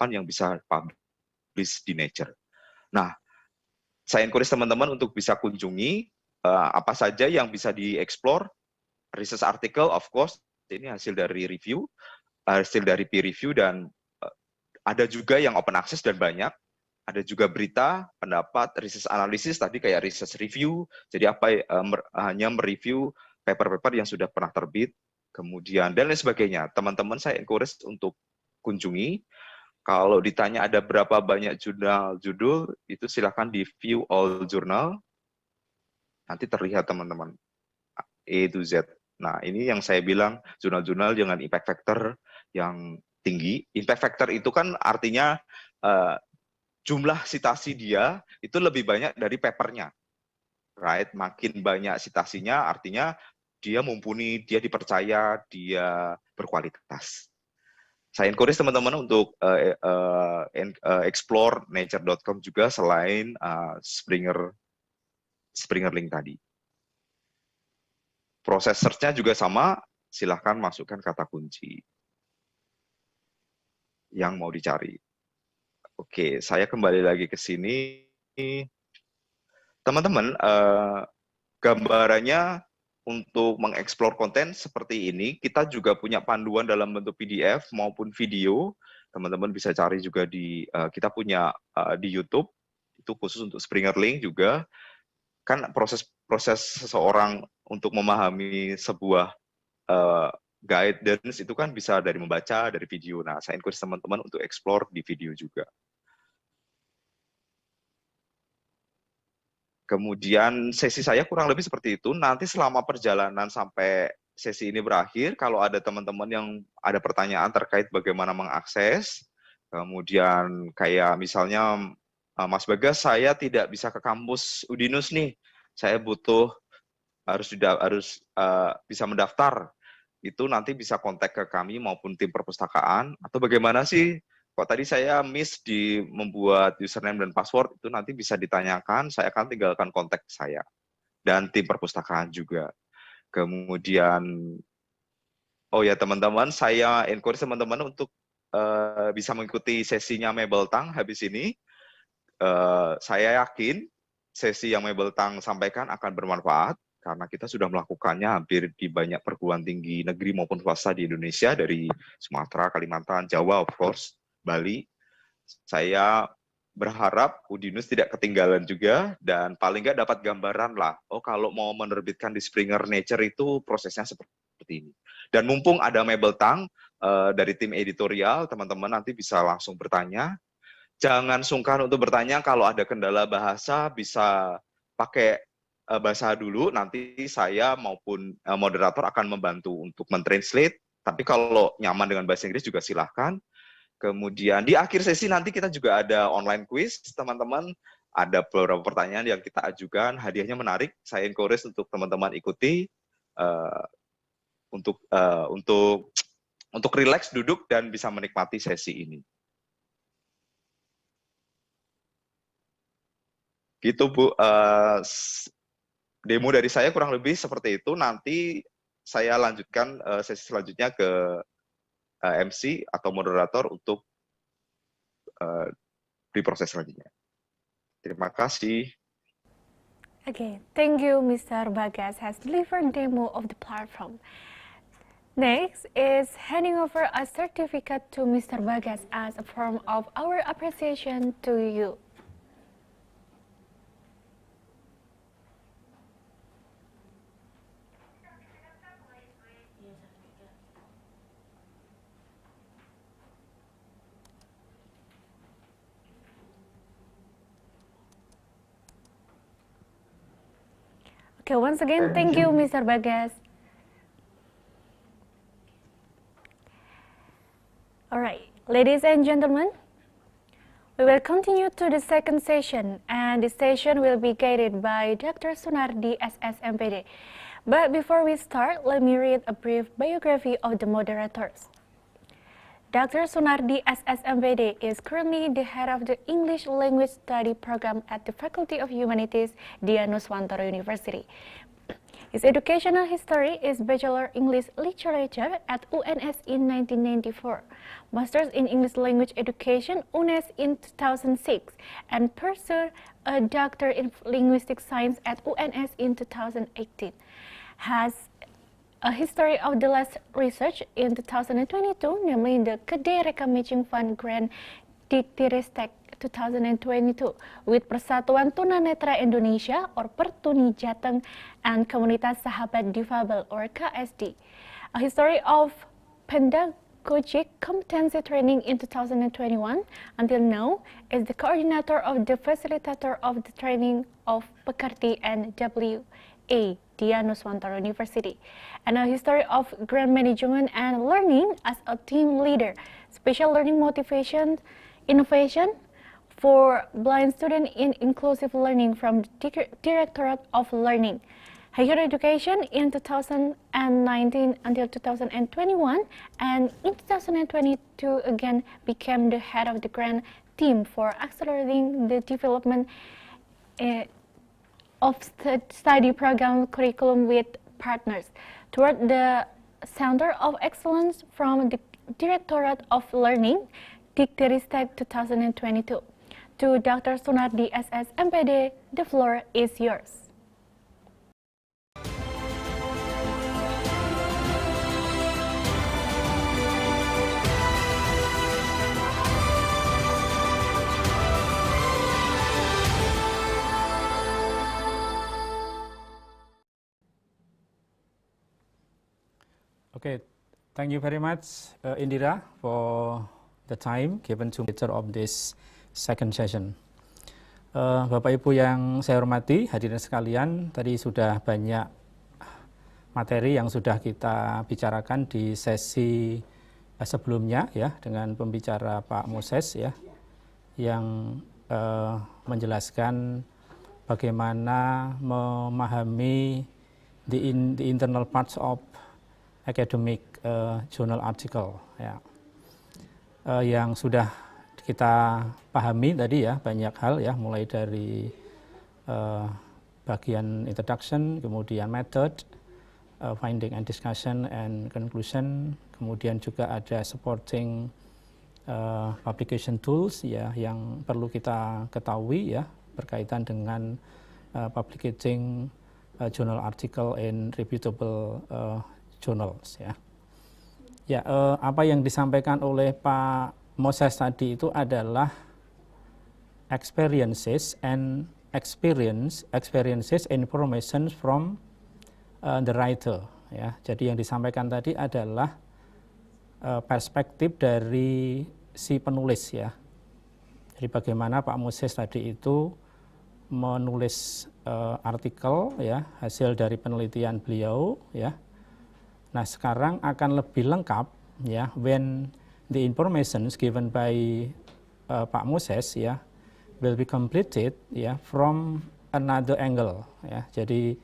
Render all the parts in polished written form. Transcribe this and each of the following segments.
yang bisa publish di Nature. Nah, saya encourage teman-teman untuk bisa kunjungi apa saja yang bisa dieksplor, research article, of course, ini hasil dari review, hasil dari peer review, dan ada juga yang open access dan banyak. Ada juga berita, pendapat, research analisis, tadi kayak research review, jadi hanya mereview paper-paper yang sudah pernah terbit, kemudian dan lain sebagainya. Teman-teman saya encourage untuk kunjungi. Kalau ditanya ada berapa banyak judul, itu silahkan di view all journal, nanti terlihat teman-teman, A to Z. Nah, ini yang saya bilang, jurnal-jurnal dengan impact factor yang tinggi. Impact factor itu kan artinya jumlah citasi dia itu lebih banyak dari papernya, right? Makin banyak citasinya, artinya dia mumpuni, dia dipercaya, dia berkualitas. Saya encourage teman-teman untuk explore nature.com juga selain Springer Link tadi. Proses search-nya juga sama, silahkan masukkan kata kunci yang mau dicari. Oke, saya kembali lagi ke sini. Teman-teman, gambarannya untuk mengeksplor konten seperti ini, kita juga punya panduan dalam bentuk PDF maupun video. Teman-teman bisa cari juga kita punya di YouTube, itu khusus untuk Springer Link juga. Kan proses seseorang untuk memahami sebuah guidance itu kan bisa dari membaca, dari video. Nah, saya encourage teman-teman untuk explore di video juga. Kemudian sesi saya kurang lebih seperti itu. Nanti selama perjalanan sampai sesi ini berakhir, kalau ada teman-teman yang ada pertanyaan terkait bagaimana mengakses, kemudian kayak misalnya, Mas Bagas, saya tidak bisa ke kampus Udinus nih, saya butuh harus bisa mendaftar, itu nanti bisa kontak ke kami maupun tim perpustakaan, atau bagaimana sih kok tadi saya miss di membuat username dan password, itu nanti bisa ditanyakan, saya akan tinggalkan kontak saya dan tim perpustakaan juga. Kemudian, oh ya teman-teman, saya encourage teman-teman untuk bisa mengikuti sesinya Mabel Tang habis ini. Saya yakin sesi yang Mabel Tang sampaikan akan bermanfaat, karena kita sudah melakukannya hampir di banyak perguruan tinggi negeri maupun swasta di Indonesia, dari Sumatera, Kalimantan, Jawa, of course, Bali. Saya berharap Udinus tidak ketinggalan juga, dan paling nggak dapat gambaran lah, oh kalau mau menerbitkan di Springer Nature itu prosesnya seperti ini. Dan mumpung ada Mabel Tang dari tim editorial, teman-teman nanti bisa langsung bertanya. Jangan sungkan untuk bertanya, kalau ada kendala bahasa bisa pakai bahasa dulu, nanti saya maupun moderator akan membantu untuk mentranslate, tapi kalau nyaman dengan bahasa Inggris juga silahkan. Kemudian di akhir sesi nanti kita juga ada online quiz, teman-teman. Ada beberapa pertanyaan yang kita ajukan, hadiahnya menarik. Saya encourage untuk teman-teman ikuti untuk relax duduk dan bisa menikmati sesi ini. Gitu Bu, demo dari saya kurang lebih seperti itu. Nanti saya lanjutkan sesi selanjutnya ke MC atau moderator untuk di proses selanjutnya. Terima kasih. Okay, thank you, Mr. Bagas has delivered demo of the platform. Next is handing over a certificate to Mr. Bagas as a form of our appreciation to you. Okay, once again, thank you, Mr. Bagas. All right, ladies and gentlemen, we will continue to the second session, and the session will be guided by Dr. Sunardi, SSMPD. But before we start, let me read a brief biography of the moderators. Dr. Sunardi, SSMPD, is currently the head of the English Language Study Program at the Faculty of Humanities, Dianuswantoro University. His educational history is Bachelor English Literature at UNS in 1994, Masters in English Language Education UNES in 2006, and pursued a Doctor in Linguistic Science at UNS in 2018. Has a history of the last research in 2022, namely the Kedai Rekam Matching Fund Grant Diktiristek 2022 with Persatuan Tunanetra Indonesia or Pertuni Jateng and Komunitas Sahabat Difabel or KSD. A history of pedagogic competency training in 2021 until now is the coordinator of the facilitator of the training of Pekerti and WA Dianuswantara University, and a history of grant management and learning as a team leader, special learning motivation, innovation for blind students in inclusive learning from the Directorate of Learning, higher education in 2019 until 2021, and in 2022 again became the head of the grant team for accelerating the development of study program curriculum with partners toward the Center of Excellence from the Directorate of Learning, Diktiristek 2022. To Dr. Sunardi SS MPD, the floor is yours. Okay, thank you very much, Indira, for the time given to me of this second session. Bapak Ibu yang saya hormati, hadirin sekalian, tadi sudah banyak materi yang sudah kita bicarakan di sesi sebelumnya ya dengan pembicara Pak Moses ya, yang menjelaskan bagaimana memahami the internal parts of academic journal article ya, yang sudah kita pahami tadi ya banyak hal ya, mulai dari bagian introduction, kemudian method, finding and discussion and conclusion, kemudian juga ada supporting publication tools ya yang perlu kita ketahui ya berkaitan dengan publicating journal article in reputable journals ya. Ya, apa yang disampaikan oleh Pak Moses tadi itu adalah experiences information from the writer ya. Jadi yang disampaikan tadi adalah perspektif dari si penulis ya. Jadi bagaimana Pak Moses tadi itu menulis artikel ya, hasil dari penelitian beliau ya. Nah, sekarang akan lebih lengkap ya when the information given by Pak Moses ya will be completed ya from another angle ya. Jadi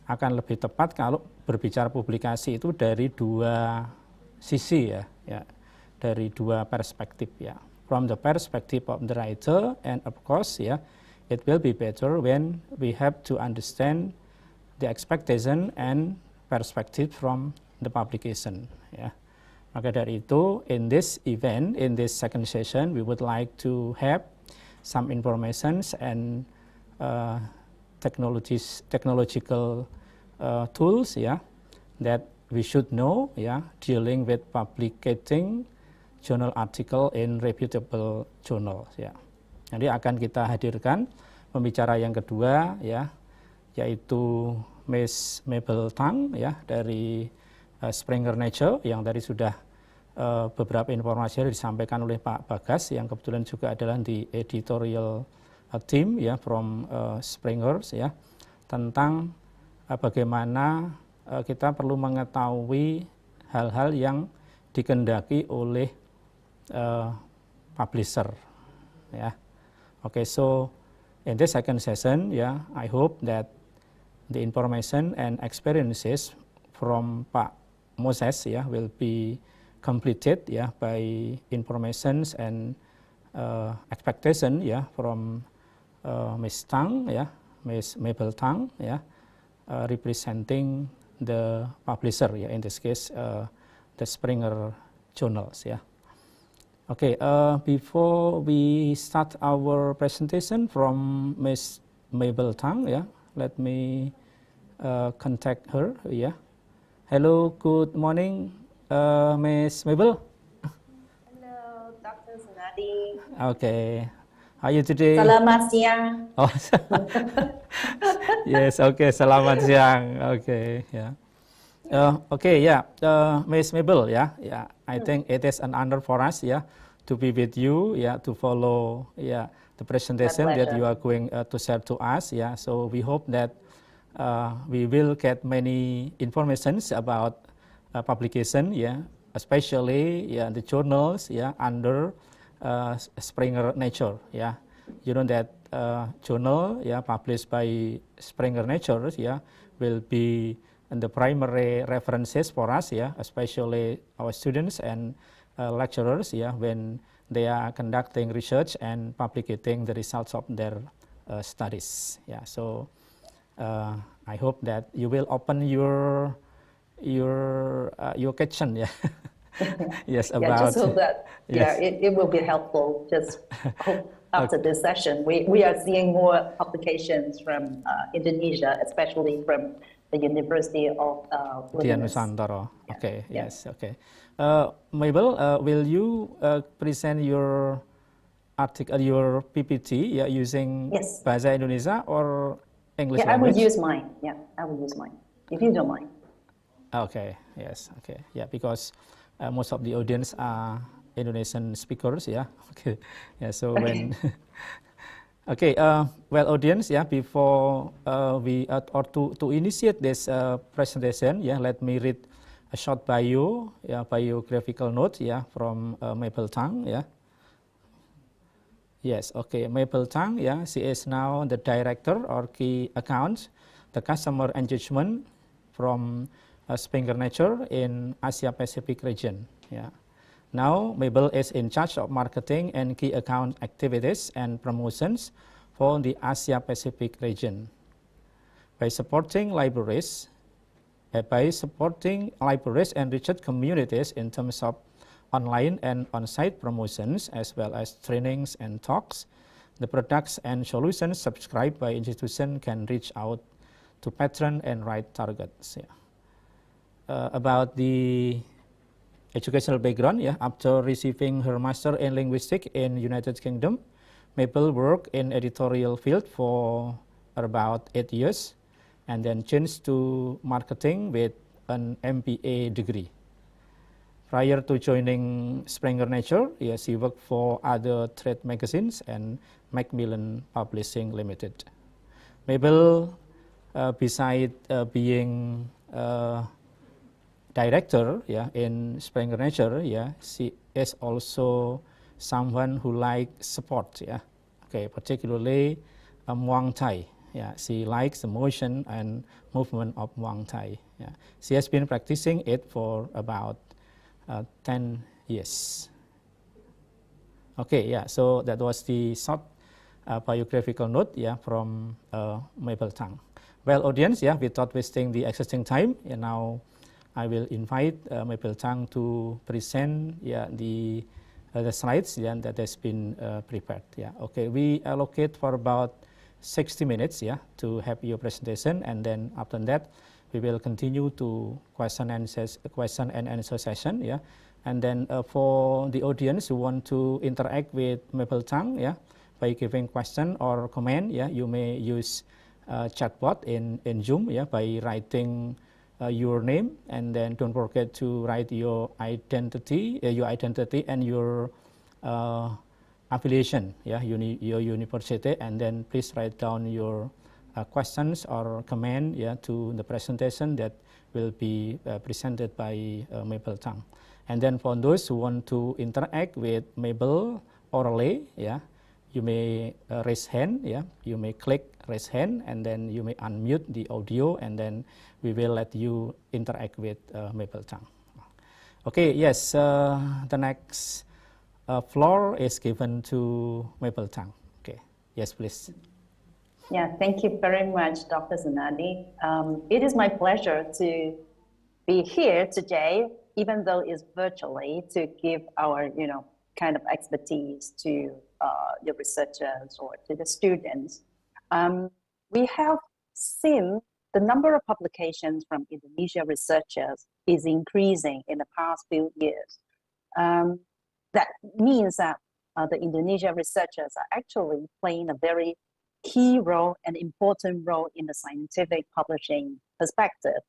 akan lebih tepat kalau berbicara publikasi itu dari dua sisi ya, dari dua perspektif ya. From the perspective of the writer, and of course ya, it will be better when we have to understand the expectation and perspective from the publication ya. Maka dari itu, in this event, in this second session, we would like to have some informations and technological tools ya that we should know ya dealing with publicating journal article in reputable journals ya. Jadi akan kita hadirkan pembicara yang kedua ya, yaitu Miss Mabel Tang ya dari Springer Nature yang tadi sudah beberapa informasi disampaikan oleh Pak Bagas yang kebetulan juga adalah di editorial team ya from Springers ya, tentang bagaimana kita perlu mengetahui hal-hal yang dikehendaki oleh publisher ya. Okay, so in this second session ya, I hope that the information and experiences from Pak Moses ya will be completed ya by informations and expectation ya from Miss Tang ya, Miss Mabel Tang ya, representing the publisher, yeah, in this case, the Springer journals, yeah. Okay, before we start our presentation from Ms. Mabel Tang, yeah, let me contact her, yeah. Hello, good morning, Ms. Mabel. Hello, Dr. Sunardi. Okay, how are you today? Selamat siang. Oh, yes, okay, selamat siang. Okay, yeah. Okay, yeah, Ms. Mabel, yeah, I think it is an honor for us, yeah, to be with you, yeah, to follow, yeah, the presentation that you are going to share to us, yeah. So we hope that we will get many informations about publication, yeah, especially, yeah, the journals, yeah, under Springer Nature, yeah. You know that journal, yeah, published by Springer Nature, yeah, will be the primary references for us, yeah, especially our students and lecturers, yeah, when they are conducting research and publishing the results of their studies, yeah. So I hope that you will open your question, yeah. Yes, about. Yeah, just hope that yes. it will be helpful. Just hope after this session, we are seeing more publications from Indonesia, especially from the University of Nusantara. Yeah. Okay, Yeah. yes, okay. Mabel, will you present your article, your PPT, yeah, using Yes. Bahasa Indonesia or English Yeah, I will language? use mine. Yeah, I will use mine, if you don't mind. Okay, yes, okay, yeah, because most of the audience are Indonesian speakers, yeah, okay, yeah, so when, okay, well, audience, yeah, before we, or to initiate this presentation, yeah, let me read a short bio, yeah, biographical note, yeah, from Mabel Tang, yeah. Yes, okay, Mabel Tang, yeah, she is now the director or key account, the customer engagement from Springer Nature in Asia Pacific region, yeah. Now, Mabel is in charge of marketing and key account activities and promotions for the Asia Pacific region. By supporting libraries and research communities in terms of online and on-site promotions, as well as trainings and talks, the products and solutions subscribed by institution can reach out to patron and right targets. Yeah. About the educational background, yeah, after receiving her master in linguistics in United Kingdom, Mabel worked in editorial field for about 8 years, and then changed to marketing with an MBA degree. Prior to joining Springer Nature, yeah, she worked for other trade magazines and Macmillan Publishing Limited. Mabel, beside being director, yeah, in Springer Nature, yeah, she is also someone who likes sport, yeah, okay, particularly Muay Thai, yeah, she likes the motion and movement of Muay Thai, yeah. She has been practicing it for about 10 years. Okay, yeah, so that was the short biographical note, yeah, from Mabel Tang. Well, audience, yeah, without wasting the existing time, yeah, now I will invite Mabel Tang to present, yeah, the slides, yeah, that has been prepared. Yeah, okay, we allocate for about 60 minutes, yeah, to have your presentation, and then after that we will continue to question and answer session, yeah, and then for the audience who want to interact with Mabel Tang, yeah, by giving question or comment, yeah, you may use chatbot in Zoom, yeah, by writing your name, and then don't forget to write your identity and your affiliation, yeah, your university, and then please write down your questions or comment, yeah, to the presentation that will be presented by Mabel Tang. And then for those who want to interact with Mabel orally, yeah, you may raise hand, yeah, you may click raise hand, and then you may unmute the audio, and then we will let you interact with Mabel Tang. Okay, yes, the next floor is given to Mabel Tang. Okay, yes, please. Yeah, thank you very much, Dr. Zanardi. It is my pleasure to be here today, even though it's virtually, to give our, kind of expertise to the researchers or to the students. We have seen the number of publications from Indonesia researchers is increasing in the past few years. That means that the Indonesia researchers are actually playing a very key role and important role in the scientific publishing perspective.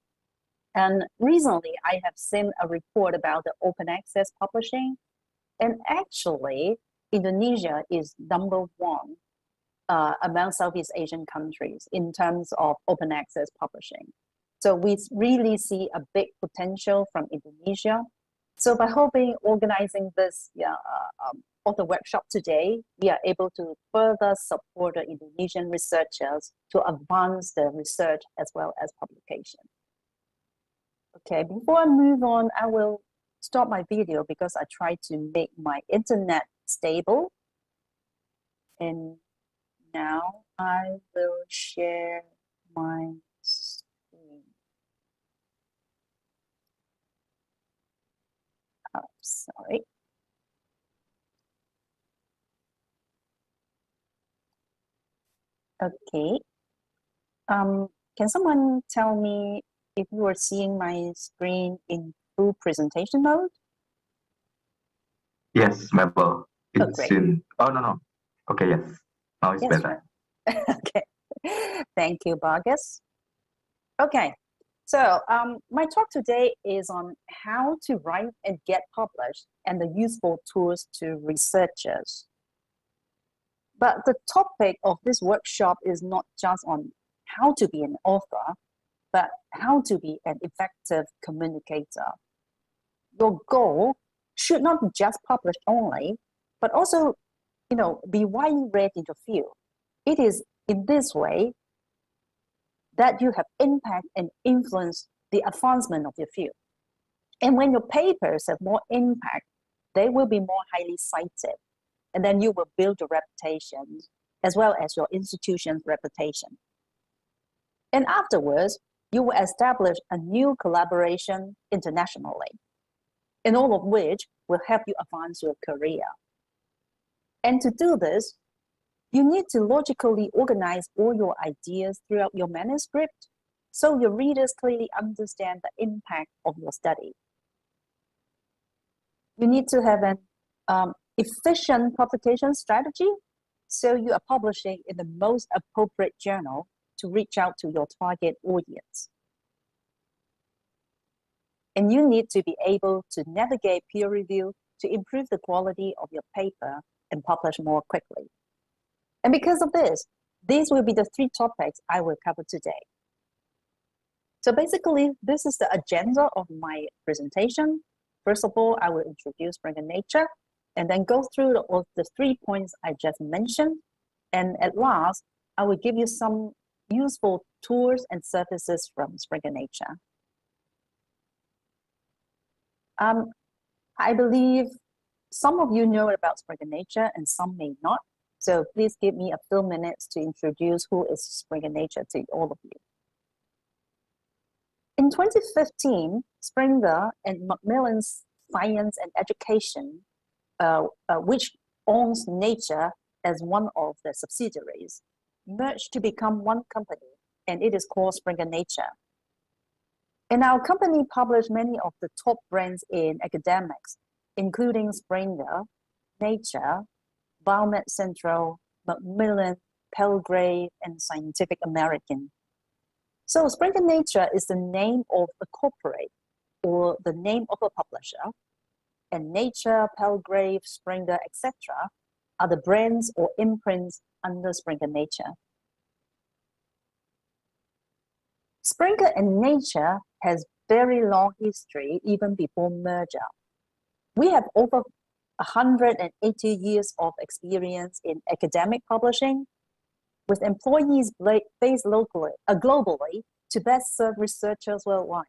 And recently, I have seen a report about the open access publishing. And actually, Indonesia is number one among Southeast Asian countries in terms of open access publishing. So we really see a big potential from Indonesia. So by organizing this author workshop today, we are able to further support the Indonesian researchers to advance the research as well as publication. Okay, before I move on, I will stop my video because I try to make my internet stable. And now I will share my screen. Oh, sorry. Okay. Can someone tell me if you are seeing my screen in full presentation mode? Yes, Mabel. It's great. oh, no. Okay, yes. Now it's better. Okay. Thank you, Vargas. Okay. So my talk today is on how to write and get published and the useful tools to researchers. But the topic of this workshop is not just on how to be an author, but how to be an effective communicator. Your goal should not be just publish only, but also, be widely read in your field. It is in this way that you have impact and influence the advancement of your field. And when your papers have more impact, they will be more highly cited. And then you will build your reputation as well as your institution's reputation. And afterwards, you will establish a new collaboration internationally, and all of which will help you advance your career. And to do this, you need to logically organize all your ideas throughout your manuscript so your readers clearly understand the impact of your study. You need to have an efficient publication strategy so you are publishing in the most appropriate journal to reach out to your target audience. And you need to be able to navigate peer review to improve the quality of your paper and publish more quickly. And because of this, these will be the 3 topics I will cover today. So basically, this is the agenda of my presentation. First of all, I will introduce Springer Nature and then go through the 3 points I just mentioned. And at last, I will give you some useful tools and services from Springer Nature. I believe some of you know about Springer Nature and some may not. So please give me a few minutes to introduce who is Springer Nature to all of you. In 2015, Springer and Macmillan Science and Education, which owns Nature as one of the subsidiaries, merged to become one company, and it is called Springer Nature. And our company published many of the top brands in academics, including Springer, Nature, Biomed Central, Macmillan, Palgrave, and Scientific American. So Springer Nature is the name of a corporate or the name of a publisher, and Nature, Palgrave, Springer, etc. are the brands or imprints under Springer Nature. Springer and Nature has very long history even before merger. We have over 180 years of experience in academic publishing, with employees based globally to best serve researchers worldwide.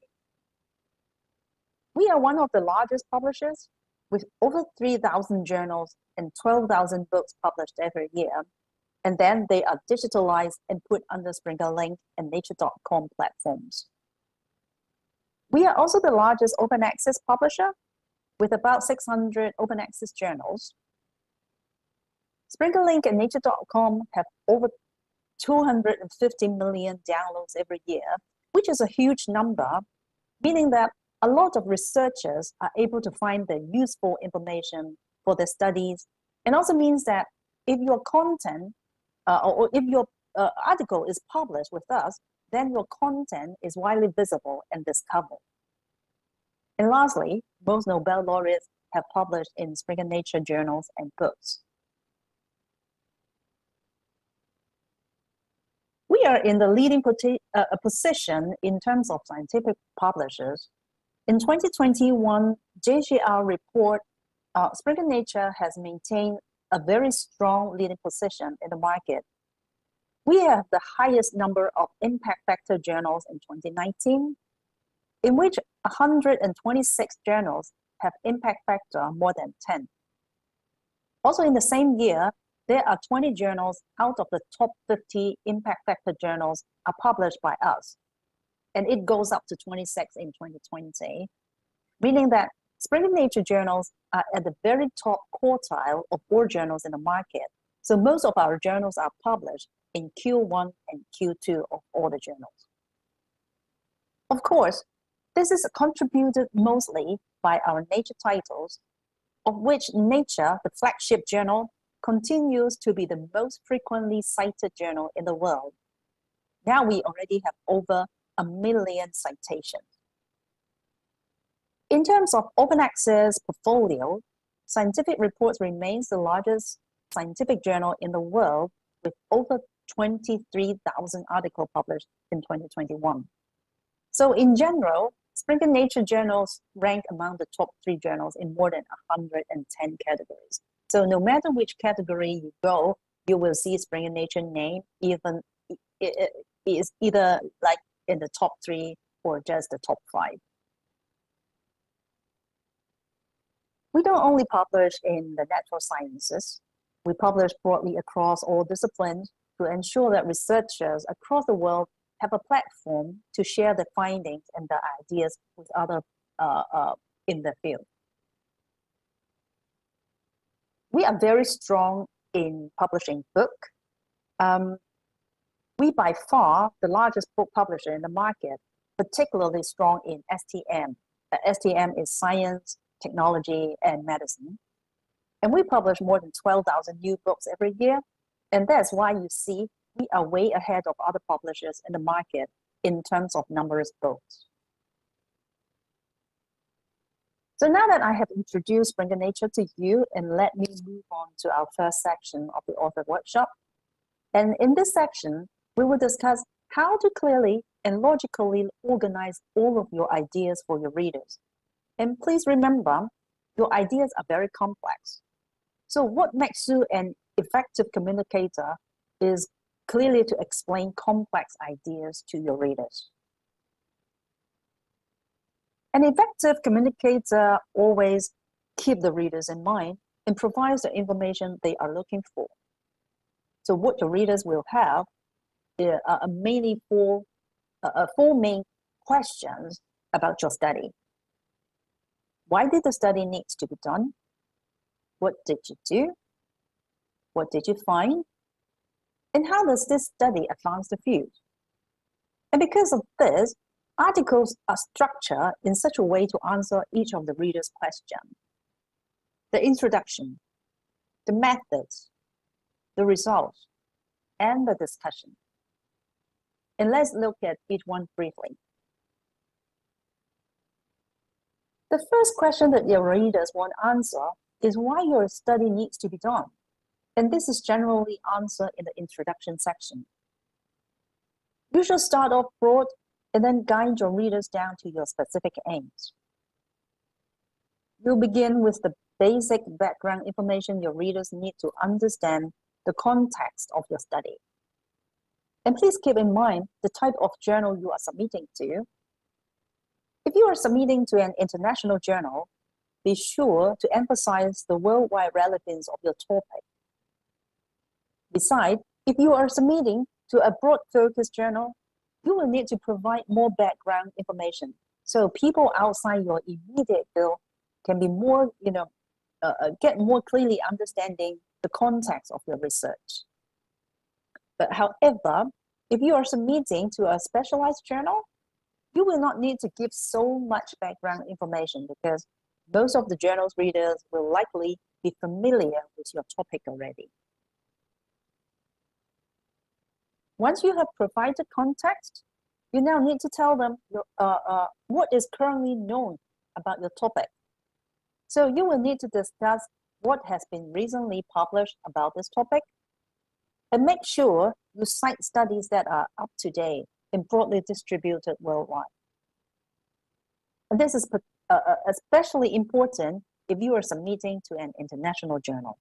We are one of the largest publishers with over 3,000 journals and 12,000 books published every year. and then they are digitalized and put under SpringerLink and Nature.com platforms. We are also the largest open access publisher with about 600 open access journals. SpringerLink and Nature.com have over 250 million downloads every year, which is a huge number, meaning that a lot of researchers are able to find the useful information for their studies, and also means that if your content or if your article is published with us, then your content is widely visible and discovered. And lastly, most Nobel laureates have published in Springer Nature journals and books. We are in the leading position in terms of scientific publishers. In 2021 JGR report, Springer Nature has maintained a very strong leading position in the market. We have the highest number of impact factor journals in 2019, in which 126 journals have impact factor more than 10. Also in the same year, there are 20 journals out of the top 50 impact factor journals are published by us. And it goes up to 26 in 2020, meaning that Springer Nature journals are at the very top quartile of all journals in the market. So most of our journals are published in Q1 and Q2 of all the journals. Of course, this is contributed mostly by our Nature titles, of which Nature, the flagship journal, continues to be the most frequently cited journal in the world. Now we already have over 1 million citations. In terms of open access portfolio, Scientific Reports remains the largest scientific journal in the world with over 23,000 articles published in 2021. So in general, Springer Nature journals rank among the top 3 journals in more than 110 categories. So no matter which category you go, you will see Springer Nature name even is either like in the top 3 or just the top 5. We don't only publish in the natural sciences, we publish broadly across all disciplines to ensure that researchers across the world have a platform to share their findings and their ideas with others in the field. We are very strong in publishing books. We by far the largest book publisher in the market, particularly strong in STM. STM is science, technology, and medicine. And we publish more than 12,000 new books every year. And that's why you see we are way ahead of other publishers in the market in terms of numerous books. So now that I have introduced Springer Nature to you, and let me move on to our first section of the author workshop. And in this section, we will discuss how to clearly and logically organize all of your ideas for your readers. And please remember, your ideas are very complex. So what makes you an effective communicator is clearly to explain complex ideas to your readers. An effective communicator always keeps the readers in mind and provides the information they are looking for. So what your readers will have are mainly four main questions about your study. Why did the study need to be done? What did you do? What did you find? And how does this study advance the field? And because of this, articles are structured in such a way to answer each of the reader's questions. The introduction, the methods, the results, and the discussion. And let's look at each one briefly. The first question that your readers want to answer is why your study needs to be done. And this is generally answered in the introduction section. You should start off broad and then guide your readers down to your specific aims. You'll begin with the basic background information your readers need to understand the context of your study. And please keep in mind the type of journal you are submitting to. If you are submitting to an international journal, be sure to emphasize the worldwide relevance of your topic. Besides, If you are submitting to a broad focus journal, you will need to provide more background information so people outside your immediate field can be more, get more clearly understanding the context of your research. But however, if you are submitting to a specialized journal, you will not need to give so much background information because most of the journal's readers will likely be familiar with your topic already. Once you have provided context, you now need to tell them what is currently known about your topic. So you will need to discuss what has been recently published about this topic and make sure you cite studies that are up to date and broadly distributed worldwide. And this is especially important if you are submitting to an international journal.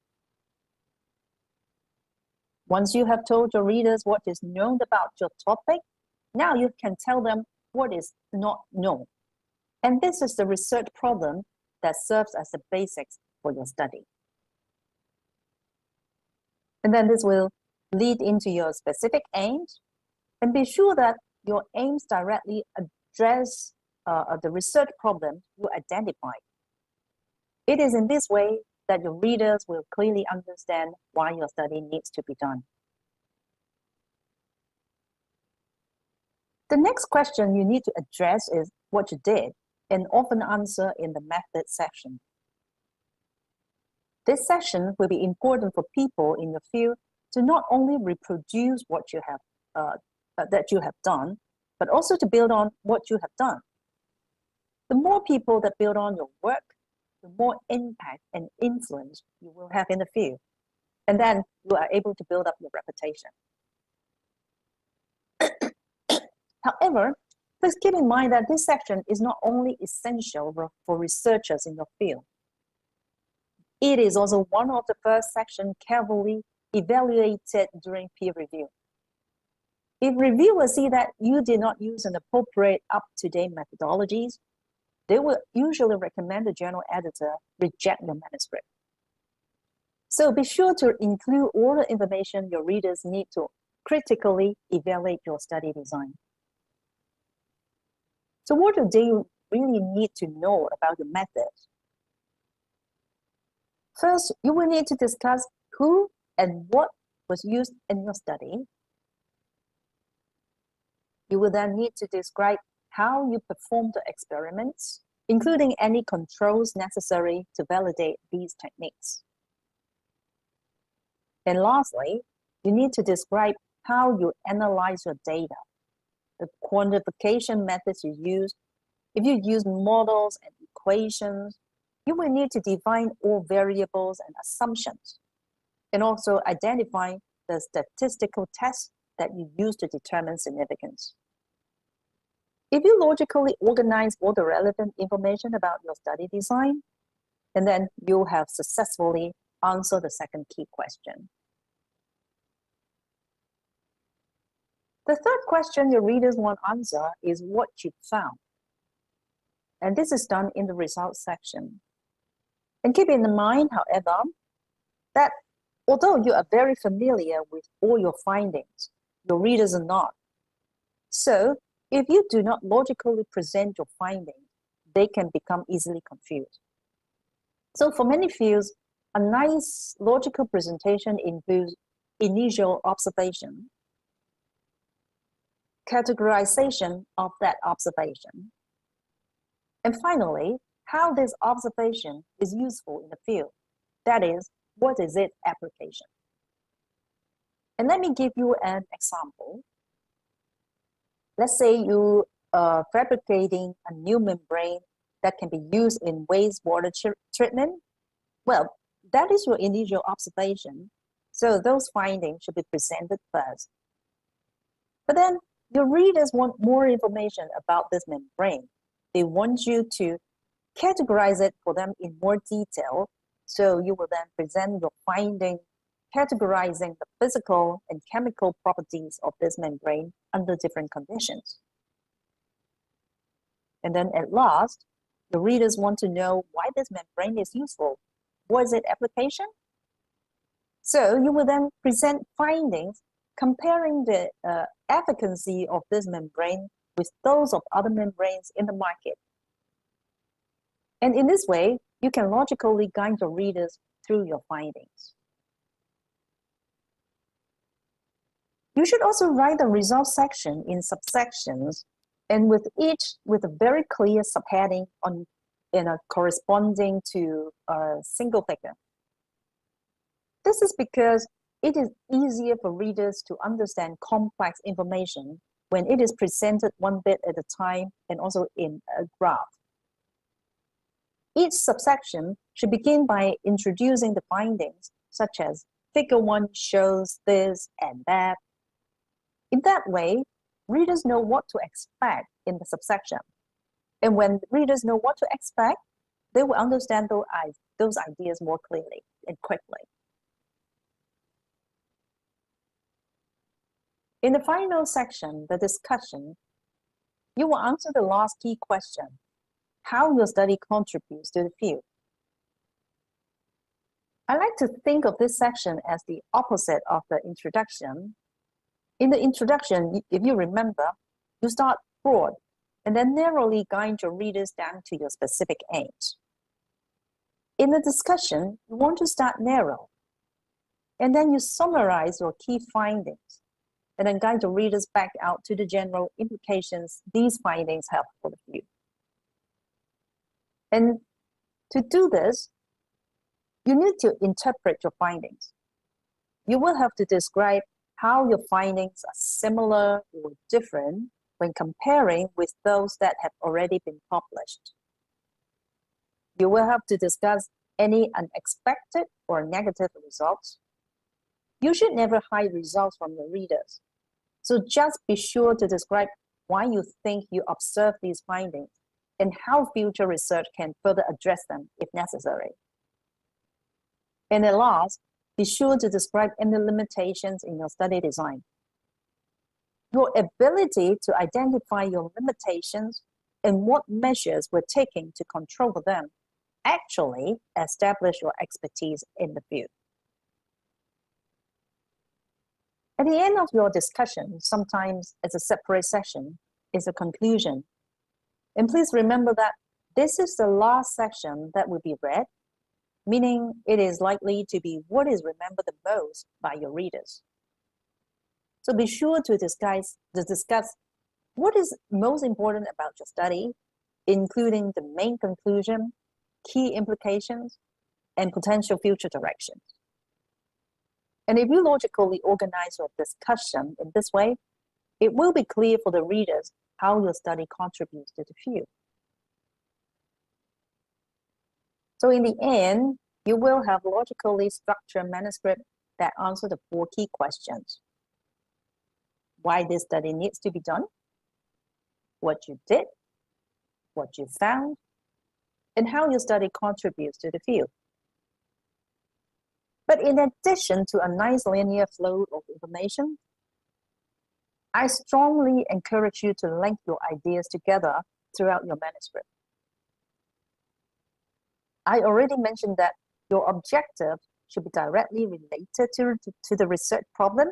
Once you have told your readers what is known about your topic, now you can tell them what is not known. And this is the research problem that serves as the basics for your study. And then this will lead into your specific aims, and be sure that your aims directly address the research problem you identify. It is in this way that your readers will clearly understand why your study needs to be done. The next question you need to address is what you did, and often answer in the method section. This section will be important for people in your field to not only reproduce what you have that you have done, but also to build on what you have done. The more people that build on your work, the more impact and influence you will have in the field. And then you are able to build up your reputation. However, please keep in mind that this section is not only essential for researchers in your field. It is also one of the first sections carefully evaluated during peer review. If reviewers see that you did not use an appropriate up-to-date methodologies, they will usually recommend the journal editor reject your manuscript. So be sure to include all the information your readers need to critically evaluate your study design. So what do they really need to know about your method? First, you will need to discuss who and what was used in your study. You will then need to describe how you performed the experiments, including any controls necessary to validate these techniques. And lastly, you need to describe how you analyze your data, the quantification methods you use. If you use models and equations, you will need to define all variables and assumptions, and also identify the statistical tests that you use to determine significance. If you logically organize all the relevant information about your study design, and then you have successfully answered the second key question. The third question your readers want to answer is what you found. And this is done in the results section. And keep in mind, however, that although you are very familiar with all your findings, your readers are not. So if you do not logically present your findings, they can become easily confused. So for many fields, a nice logical presentation includes initial observation, categorization of that observation, and finally, how this observation is useful in the field. That is, what is its application? And let me give you an example. Let's say you are fabricating a new membrane that can be used in wastewater treatment. Well, that is your initial observation. So those findings should be presented first. But then your readers want more information about this membrane. They want you to categorize it for them in more detail. So you will then present your finding, categorizing the physical and chemical properties of this membrane under different conditions. And then at last, the readers want to know why this membrane is useful. What is its application? So you will then present findings comparing the efficacy of this membrane with those of other membranes in the market. And in this way, you can logically guide your readers through your findings. You should also write the results section in subsections and with each with a very clear subheading on corresponding to a single figure. This is because it is easier for readers to understand complex information when it is presented one bit at a time and also in a graph. Each subsection should begin by introducing the findings, such as figure 1 shows this and that. In that way, readers know what to expect in the subsection. And when readers know what to expect, they will understand those ideas more clearly and quickly. In the final section, the discussion, you will answer the last key question, how your study contributes to the field. I like to think of this section as the opposite of the introduction. In the introduction, if you remember, you start broad and then narrowly guide your readers down to your specific aims. In the discussion, you want to start narrow, and then you summarize your key findings, and then guide the readers back out to the general implications these findings have for the field. And to do this, you need to interpret your findings. You will have to describe how your findings are similar or different when comparing with those that have already been published. You will have to discuss any unexpected or negative results. You should never hide results from your readers. So just be sure to describe why you think you observed these findings and how future research can further address them if necessary. And at last, be sure to describe any limitations in your study design. Your ability to identify your limitations and what measures were taken to control them actually establish your expertise in the field. At the end of your discussion, sometimes as a separate session, is a conclusion. And please remember that this is the last section that will be read, meaning it is likely to be what is remembered the most by your readers. So be sure to discuss what is most important about your study, including the main conclusion, key implications, and potential future directions. And if you logically organize your discussion in this way, it will be clear for the readers how your study contributes to the field. So in the end, you will have logically structured manuscript that answer the 4 key questions. Why this study needs to be done, what you did, what you found, and how your study contributes to the field. But in addition to a nice linear flow of information, I strongly encourage you to link your ideas together throughout your manuscript. I already mentioned that your objective should be directly related to the research problem.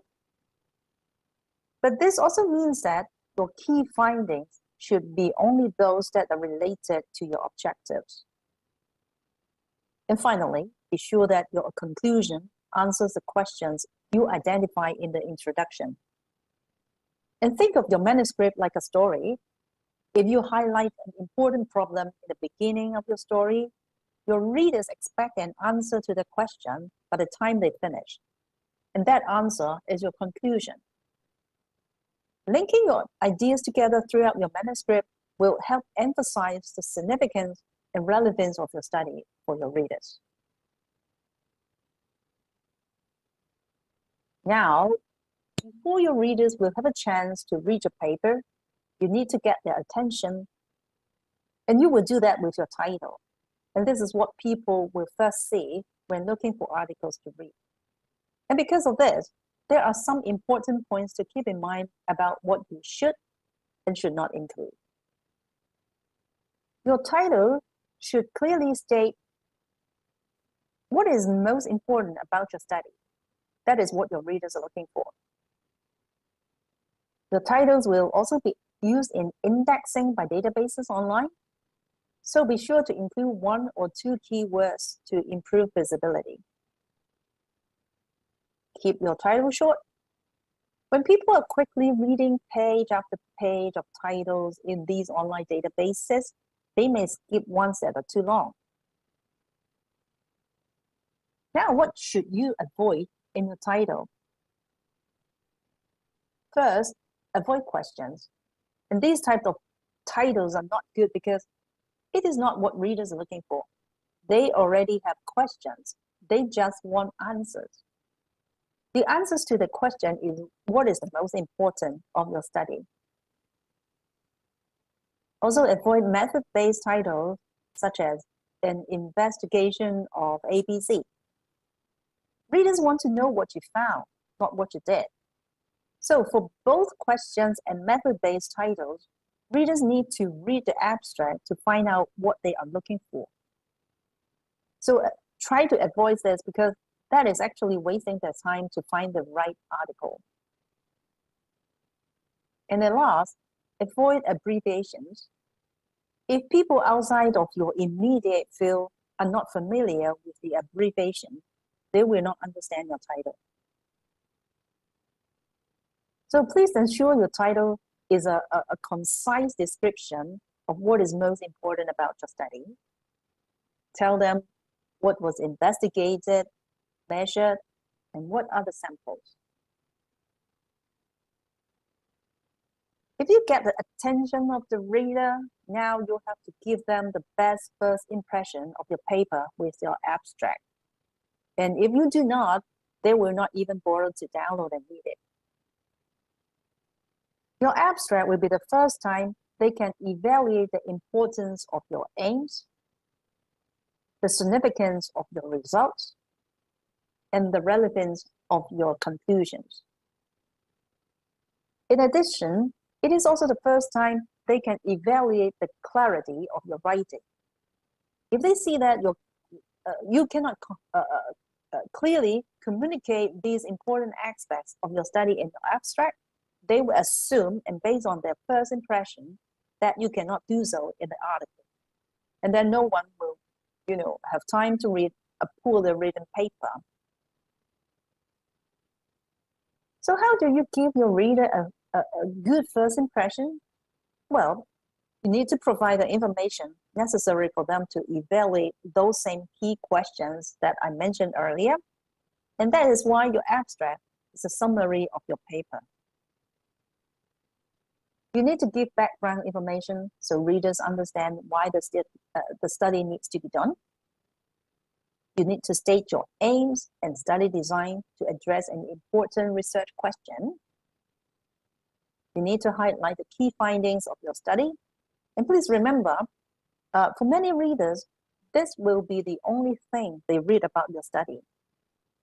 But this also means that your key findings should be only those that are related to your objectives. And finally, be sure that your conclusion answers the questions you identify in the introduction. And think of your manuscript like a story. If you highlight an important problem in the beginning of your story, your readers expect an answer to the question by the time they finish. And that answer is your conclusion. Linking your ideas together throughout your manuscript will help emphasize the significance and relevance of your study for your readers. Now, before your readers will have a chance to read your paper, you need to get their attention, and you will do that with your title. And this is what people will first see when looking for articles to read. And because of this, there are some important points to keep in mind about what you should and should not include. Your title should clearly state what is most important about your study. That is what your readers are looking for. The titles will also be used in indexing by databases online, so be sure to include 1 or 2 keywords to improve visibility. Keep your title short. When people are quickly reading page after page of titles in these online databases, they may skip ones that are too long. Now, what should you avoid in your title? First, avoid questions. And these types of titles are not good because it is not what readers are looking for. They already have questions. They just want answers. The answers to the question is what is the most important of your study. Also, avoid method-based titles such as an investigation of ABC. Readers want to know what you found, not what you did. So for both questions and method-based titles, readers need to read the abstract to find out what they are looking for. So try to avoid this because that is actually wasting their time to find the right article. And then last, avoid abbreviations. If people outside of your immediate field are not familiar with the abbreviation, they will not understand your title. So please ensure your title is a concise description of what is most important about your study. Tell them what was investigated, measured, and what are the samples. If you get the attention of the reader, now you have to give them the best first impression of your paper with your abstract. And if you do not, they will not even bother to download and read it. Your abstract will be the first time they can evaluate the importance of your aims, the significance of your results, and the relevance of your conclusions. In addition, it is also the first time they can evaluate the clarity of your writing. If they see that you cannot clearly communicate these important aspects of your study in your abstract, they will assume, and based on their first impression, that you cannot do so in the article. And then no one will, have time to read a poorly written paper. So how do you give your reader a good first impression? Well, you need to provide the information necessary for them to evaluate those same key questions that I mentioned earlier. And that is why your abstract is a summary of your paper. You need to give background information so readers understand why the study needs to be done. You need to state your aims and study design to address an important research question. You need to highlight the key findings of your study. And please remember, for many readers, this will be the only thing they read about your study.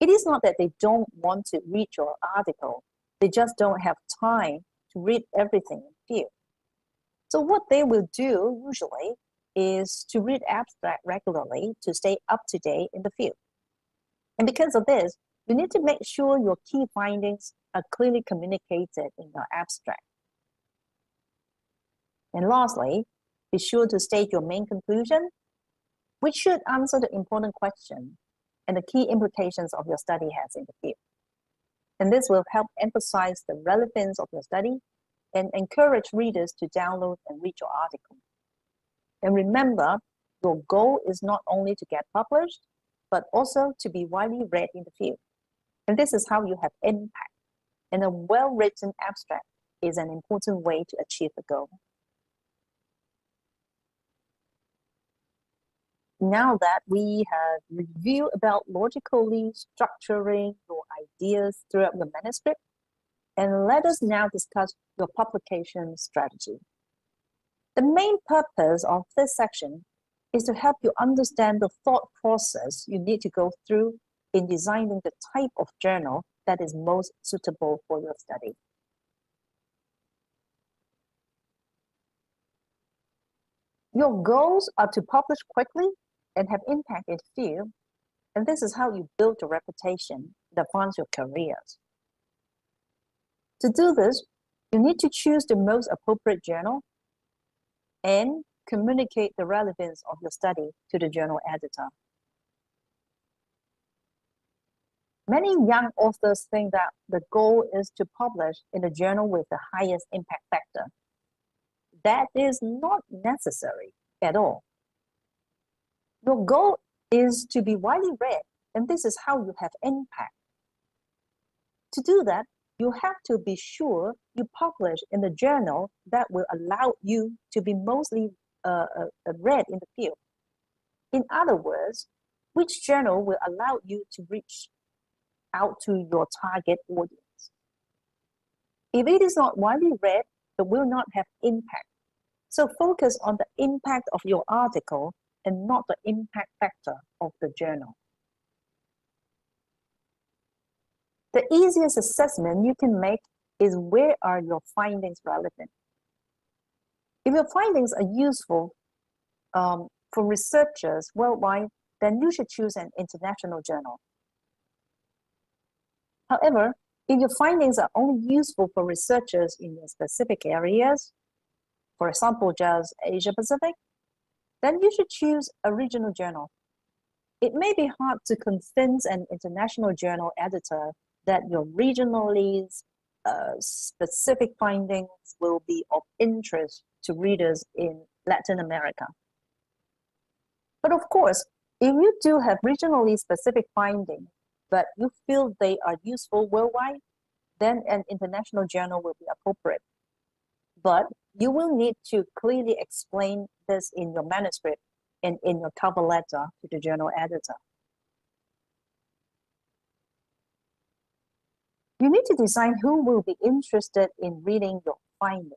It is not that they don't want to read your article. They just don't have time to read everything in field. So what they will do usually is to read abstract regularly to stay up to date in the field. And because of this, you need to make sure your key findings are clearly communicated in your abstract. And lastly, be sure to state your main conclusion, which should answer the important question and the key implications of your study has in the field. And this will help emphasize the relevance of your study and encourage readers to download and read your article. And remember, your goal is not only to get published, but also to be widely read in the field. And this is how you have impact. And a well-written abstract is an important way to achieve the goal. Now that we have reviewed about logically structuring your ideas throughout your manuscript, and let us now discuss your publication strategy. The main purpose of this section is to help you understand the thought process you need to go through in designing the type of journal that is most suitable for your study. Your goals are to publish quickly and have impact in the field, and this is how you build a reputation that funds your careers. To do this, You need to choose the most appropriate journal and communicate the relevance of your study to the journal editor. Many young authors think that the goal is to publish in the journal with the highest impact factor. That is not necessary at all. Your goal is to be widely read, and this is how you have impact. To do that, you have to be sure you publish in the journal that will allow you to be mostly read in the field. In other words, which journal will allow you to reach out to your target audience. If it is not widely read, it will not have impact. So focus on the impact of your article and not the impact factor of the journal. The easiest assessment you can make is where are your findings relevant. If your findings are useful for researchers worldwide, then you should choose an international journal. However, if your findings are only useful for researchers in your specific areas, for example, just Asia Pacific, then you should choose a regional journal. It may be hard to convince an international journal editor that your regionally specific findings will be of interest to readers in Latin America. But of course, if you do have regionally specific findings, but you feel they are useful worldwide, then an international journal will be appropriate. But you will need to clearly explain this in your manuscript and in your cover letter to the journal editor. You need to decide who will be interested in reading your findings.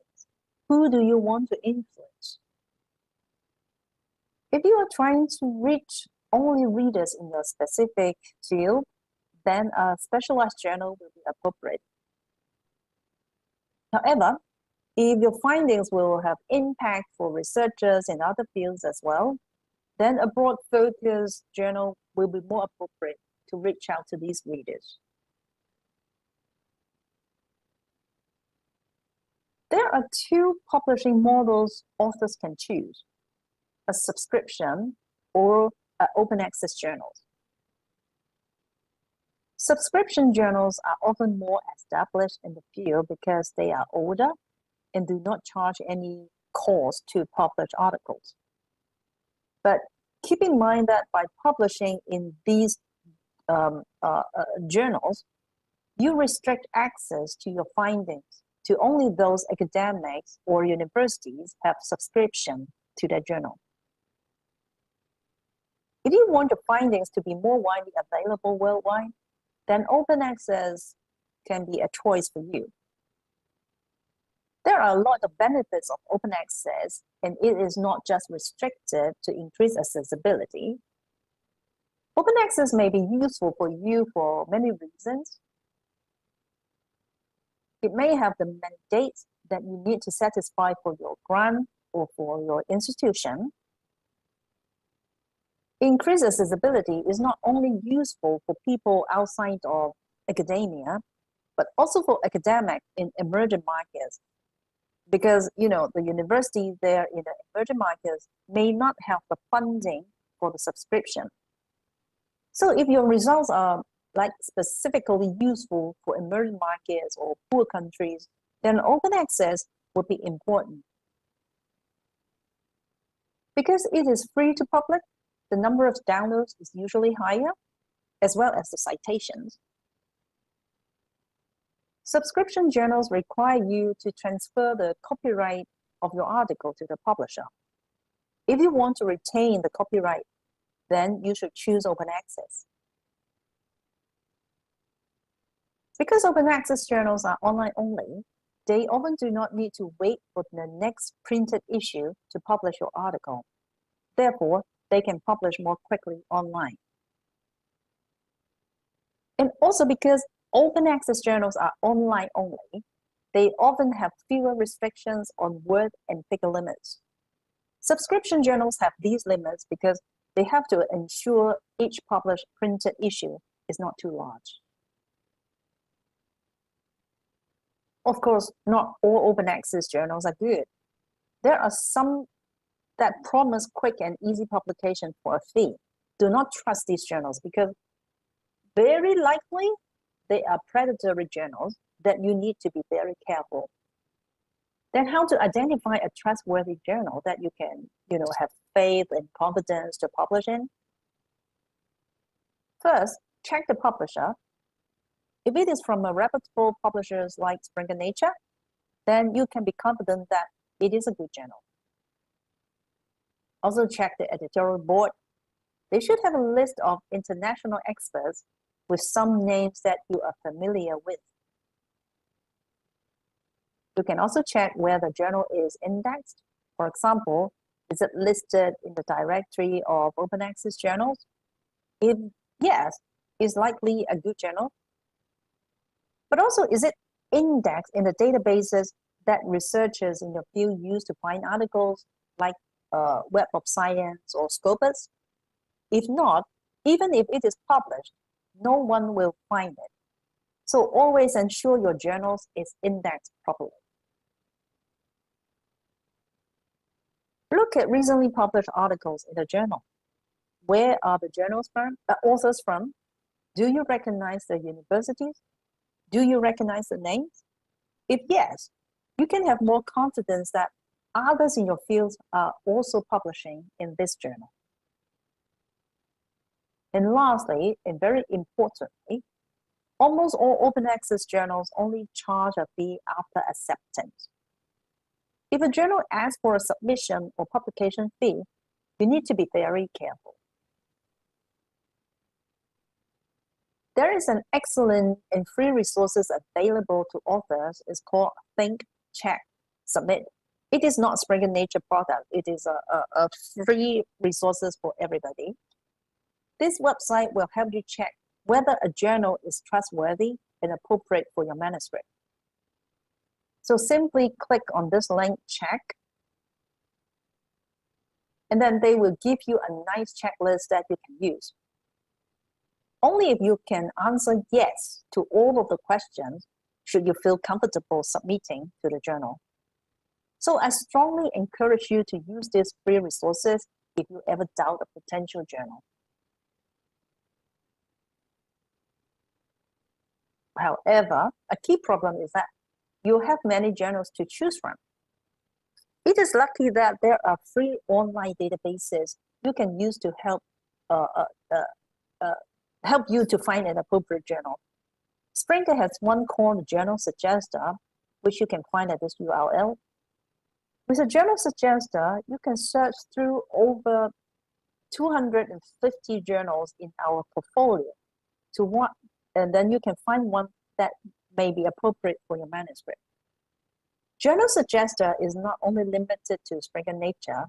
Who do you want to influence? If you are trying to reach only readers in your specific field, then a specialized journal will be appropriate. However, if your findings will have impact for researchers in other fields as well, then a broad focus journal will be more appropriate to reach out to these readers. There are two publishing models authors can choose: a subscription or open access journals. Subscription journals are often more established in the field because they are older and do not charge any cost to publish articles. But keep in mind that by publishing in these journals, you restrict access to your findings to only those academics or universities have subscription to their journal. If you want your findings to be more widely available worldwide, then open access can be a choice for you. There are a lot of benefits of open access, and it is not just restricted to increase accessibility. Open access may be useful for you for many reasons. It may have the mandate that you need to satisfy for your grant or for your institution. Increased accessibility is not only useful for people outside of academia, but also for academics in emerging markets. Because, the university there in the emerging markets may not have the funding for the subscription. So if your results are specifically useful for emerging markets or poor countries, then open access would be important. Because it is free to public, the number of downloads is usually higher, as well as the citations. Subscription journals require you to transfer the copyright of your article to the publisher. If you want to retain the copyright, then you should choose open access. Because open access journals are online only, they often do not need to wait for the next printed issue to publish your article. Therefore, they can publish more quickly online. And also because open access journals are online only, they often have fewer restrictions on word and figure limits. Subscription journals have these limits because they have to ensure each published printed issue is not too large. Of course, not all open access journals are good. There are some that promise quick and easy publication for a fee. Do not trust these journals because very likely they are predatory journals that you need to be very careful. Then how to identify a trustworthy journal that you can, have faith and confidence to publish in? First, check the publisher. If it is from a reputable publisher like Springer Nature, then you can be confident that it is a good journal. Also check the editorial board. They should have a list of international experts with some names that you are familiar with. You can also check where the journal is indexed. For example, is it listed in the directory of open access journals? If yes, it's likely a good journal. But also, is it indexed in the databases that researchers in your field use to find articles like Web of Science or Scopus? If not, even if it is published, no one will find it. So always ensure your journals is indexed properly. Look at recently published articles in the journal. Where are the authors from? Do you recognize the universities? Do you recognize the names? If yes, you can have more confidence that others in your fields are also publishing in this journal. And lastly, and very importantly, almost all open access journals only charge a fee after acceptance. If a journal asks for a submission or publication fee, you need to be very careful. There is an excellent and free resources available to authors. It's called Think, Check, Submit. It is not Springer Nature product. It is a free resources for everybody. This website will help you check whether a journal is trustworthy and appropriate for your manuscript. So simply click on this link, check, and then they will give you a nice checklist that you can use. Only if you can answer yes to all of the questions should you feel comfortable submitting to the journal. So I strongly encourage you to use these free resources if you ever doubt a potential journal. However, a key problem is that you have many journals to choose from. It is lucky that there are free online databases you can use to help you to find an appropriate journal. Springer has one called Journal Suggester, which you can find at this URL. With a Journal Suggester, you can search through over 250 journals in our portfolio and then you can find one that may be appropriate for your manuscript. Journal Suggester is not only limited to Springer Nature.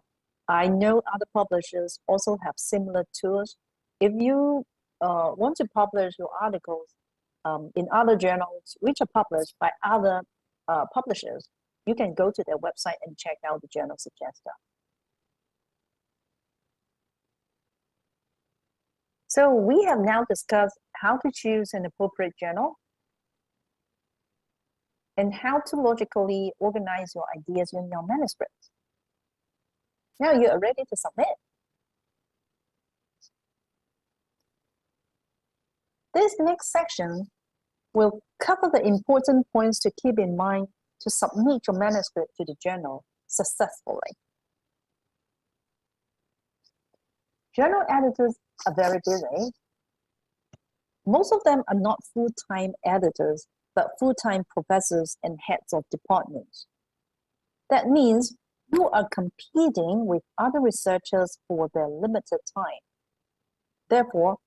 I know other publishers also have similar tools. If you want to publish your articles in other journals which are published by other publishers, you can go to their website and check out the Journal Suggester. So we have now discussed how to choose an appropriate journal and how to logically organize your ideas in your manuscript. Now you are ready to submit. This next section will cover the important points to keep in mind to submit your manuscript to the journal successfully. Journal editors are very busy. Most of them are not full-time editors, but full-time professors and heads of departments. That means you are competing with other researchers for their limited time. Therefore,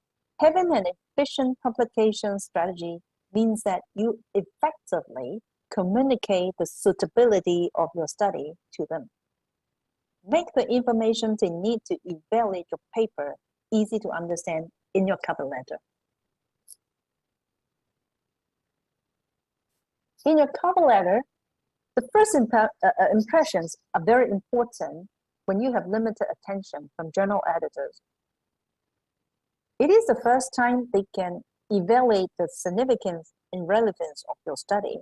having an efficient publication strategy means that you effectively communicate the suitability of your study to them. Make the information they need to evaluate your paper easy to understand in your cover letter. In your cover letter, the first impressions are very important when you have limited attention from journal editors. It is the first time they can evaluate the significance and relevance of your study.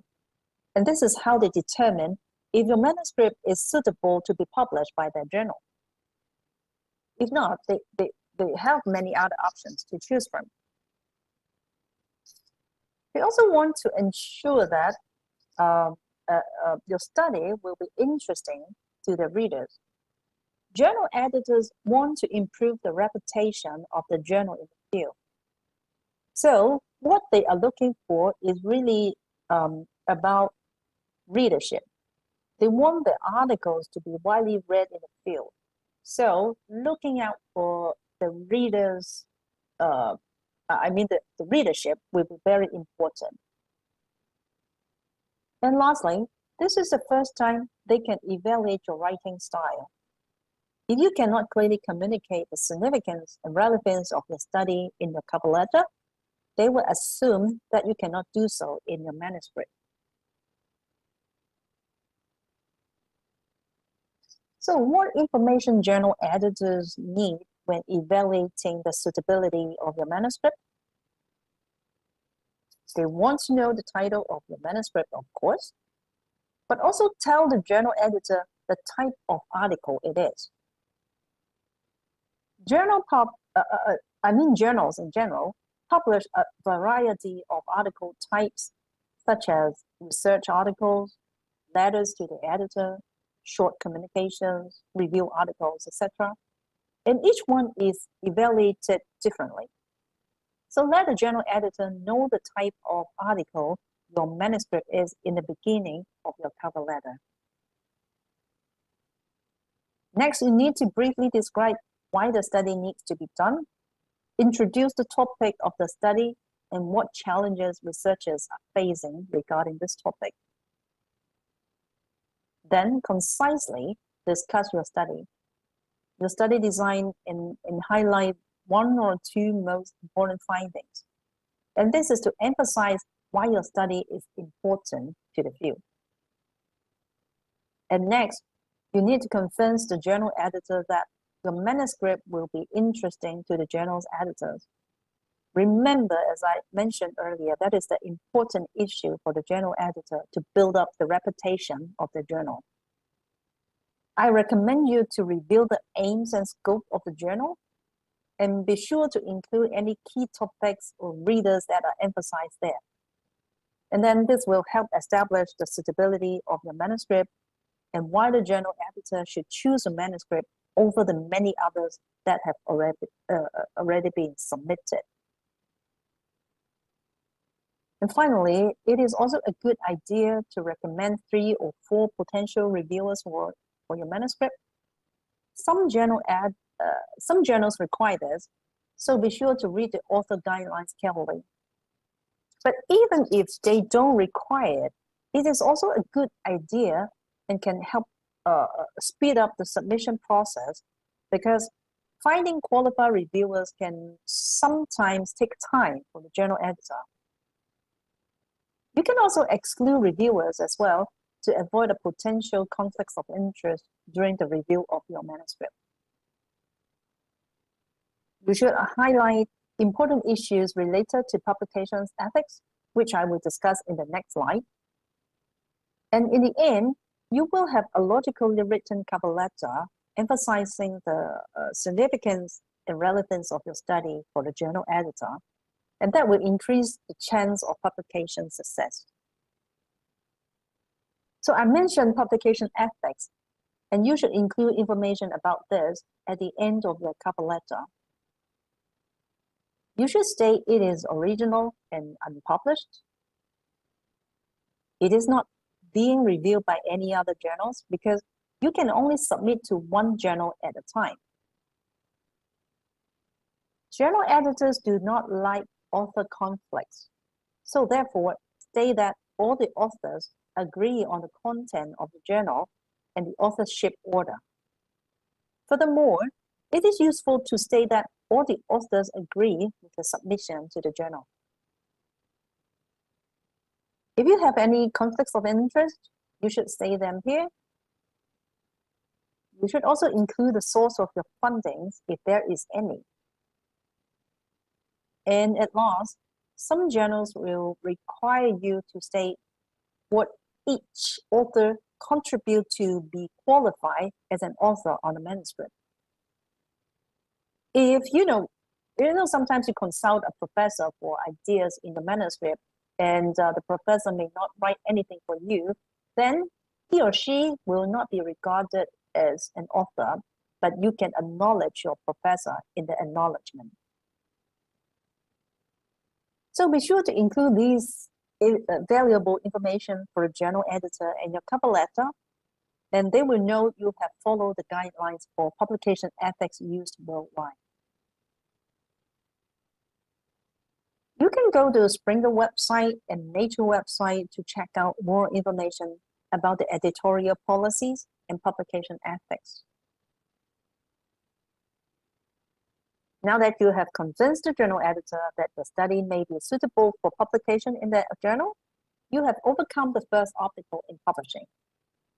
And this is how they determine if your manuscript is suitable to be published by their journal. If not, they have many other options to choose from. We also want to ensure that your study will be interesting to the readers. Journal editors want to improve the reputation of the journal in the field. So what they are looking for is really about readership. They want the articles to be widely read in the field. So looking out for the readers, the readership will be very important. And lastly, this is the first time they can evaluate your writing style. If you cannot clearly communicate the significance and relevance of your study in your cover letter, they will assume that you cannot do so in your manuscript. So what information journal editors need when evaluating the suitability of your manuscript? They want to know the title of your manuscript, of course, but also tell the journal editor the type of article it is. Journals in general publish a variety of article types, such as research articles, letters to the editor, short communications, review articles, etc. And each one is evaluated differently. So let the journal editor know the type of article your manuscript is in the beginning of your cover letter. Next, you need to briefly describe why the study needs to be done, introduce the topic of the study, and what challenges researchers are facing regarding this topic. Then concisely discuss your study design, and highlight one or two most important findings. And this is to emphasize why your study is important to the field. And next, you need to convince the journal editor that your manuscript will be interesting to the journal's editors. Remember, as I mentioned earlier, that is the important issue for the journal editor to build up the reputation of the journal. I recommend you to review the aims and scope of the journal and be sure to include any key topics or readers that are emphasized there. And then this will help establish the suitability of your manuscript and why the journal editor should choose a manuscript over the many others that have already been submitted. And finally, it is also a good idea to recommend 3 or 4 potential reviewers for your manuscript. Some journals require this, so be sure to read the author guidelines carefully. But even if they don't require it, it is also a good idea and can help speed up the submission process, because finding qualified reviewers can sometimes take time for the journal editor. You can also exclude reviewers as well to avoid a potential conflicts of interest during the review of your manuscript. You should highlight important issues related to publications ethics, which I will discuss in the next slide. And in the end, you will have a logically written cover letter emphasizing the significance and relevance of your study for the journal editor, and that will increase the chance of publication success. So I mentioned publication ethics, and you should include information about this at the end of your cover letter. You should state it is original and unpublished. It is not being reviewed by any other journals, because you can only submit to one journal at a time. Journal editors do not like author conflicts. So therefore, state that all the authors agree on the content of the journal and the authorship order. Furthermore, it is useful to state that all the authors agree with the submission to the journal. If you have any conflicts of interest, you should say them here. You should also include the source of your fundings if there is any. And at last, some journals will require you to state what each author contribute to be qualified as an author on a manuscript. If sometimes you consult a professor for ideas in the manuscript, and the professor may not write anything for you, then he or she will not be regarded as an author, but you can acknowledge your professor in the acknowledgement. So be sure to include these valuable information for a journal editor in your cover letter, and they will know you have followed the guidelines for publication ethics used worldwide. You can go to the Springer website and Nature website to check out more information about the editorial policies and publication ethics. Now that you have convinced the journal editor that the study may be suitable for publication in the journal, you have overcome the first obstacle in publishing.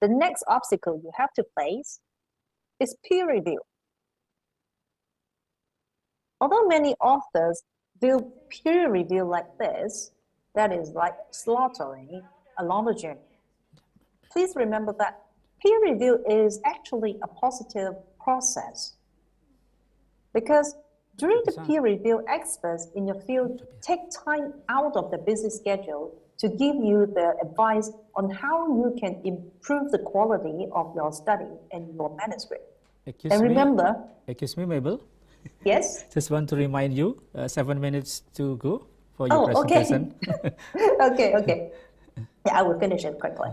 The next obstacle you have to face is peer review. Although many authors view peer review like this, that is like slaughtering along the journey, please remember that peer review is actually a positive process, because during the peer review, experts in your field take time out of the busy schedule to give you the advice on how you can improve the quality of your study and your manuscript. Excuse me, Mabel. Yes? Just want to remind you, 7 minutes to go for your presentation. Okay. Okay. Yeah, I will finish it quickly.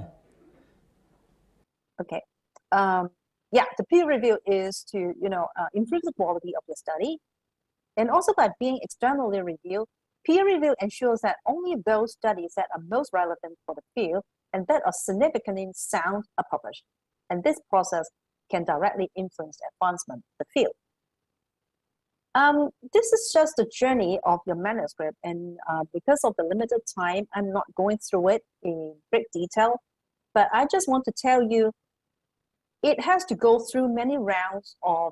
Okay. Yeah, the peer review is to, improve the quality of the study. And also by being externally reviewed, peer review ensures that only those studies that are most relevant for the field and that are significantly sound are published. And this process can directly influence the advancement of the field. This is just the journey of your manuscript, and because of the limited time, I'm not going through it in great detail, but I just want to tell you, it has to go through many rounds of,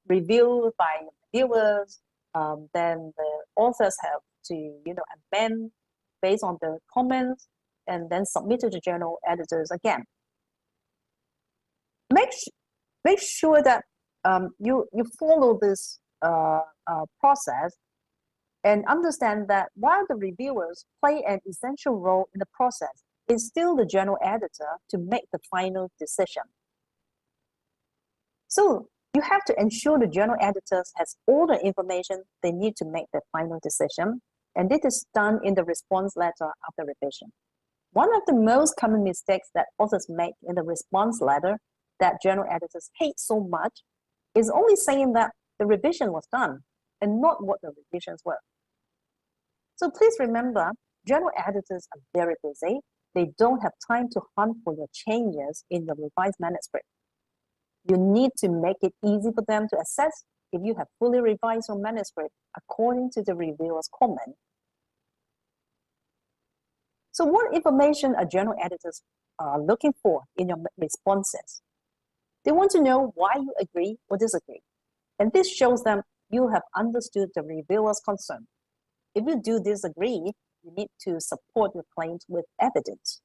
review by reviewers. Then the authors have to, amend based on the comments, and then submit to the journal editors again. Make sure that you follow this process and understand that while the reviewers play an essential role in the process, it's still the journal editor to make the final decision. So you have to ensure the journal editors has all the information they need to make the final decision, and it is done in the response letter after revision. One of the most common mistakes that authors make in the response letter that journal editors hate so much is only saying that the revision was done and not what the revisions were. So please remember, journal editors are very busy. They don't have time to hunt for your changes in your revised manuscript. You need to make it easy for them to assess if you have fully revised your manuscript according to the reviewer's comment. So what information are journal editors looking for in your responses? They want to know why you agree or disagree. And this shows them you have understood the reviewer's concern. If you do disagree, you need to support your claims with evidence.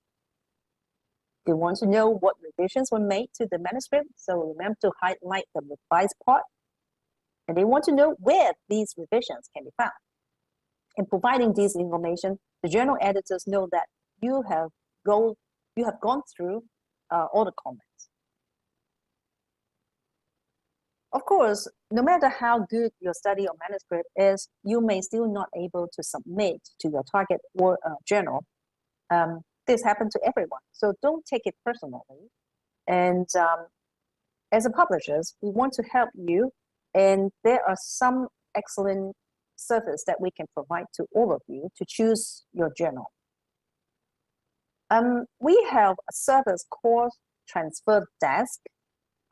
They want to know what revisions were made to the manuscript, so remember to highlight the revised part. And they want to know where these revisions can be found. In providing this information, the journal editors know that you have gone through all the comments. Of course, no matter how good your study or manuscript is, you may still not able to submit to your target or journal. This happens to everyone, so don't take it personally. And as a publishers, we want to help you, and there are some excellent service that we can provide to all of you to choose your journal. We have a service called Transfer Desk.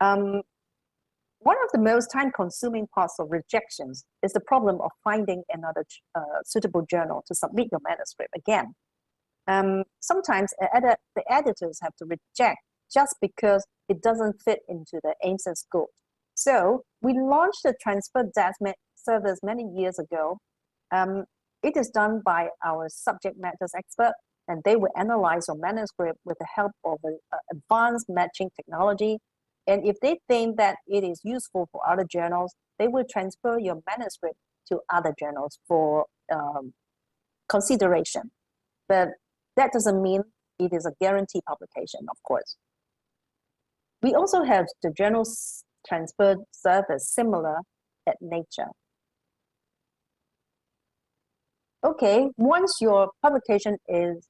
One of the most time-consuming parts of rejections is the problem of finding another suitable journal to submit your manuscript again. Sometimes the editors have to reject just because it doesn't fit into the aims and scope. So we launched the Transfer Desk service many years ago. It is done by our subject matters expert, and they will analyze your manuscript with the help of an advanced matching technology. And if they think that it is useful for other journals, they will transfer your manuscript to other journals for consideration. But that doesn't mean it is a guaranteed publication, of course. We also have the journal transfer service similar at Nature. Okay, once your publication is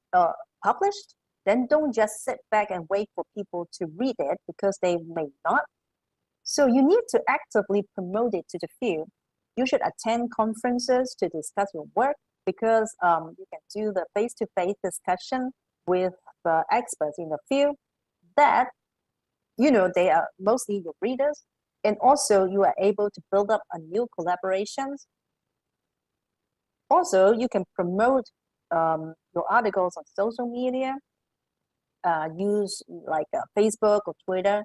published, then don't just sit back and wait for people to read it because they may not. So you need to actively promote it to the field. You should attend conferences to discuss your work because you can do the face-to-face discussion with the experts in the field that, you know, they are mostly your readers. And also you are able to build up a new collaborations. Also, you can promote your articles on social media, use like Facebook or Twitter.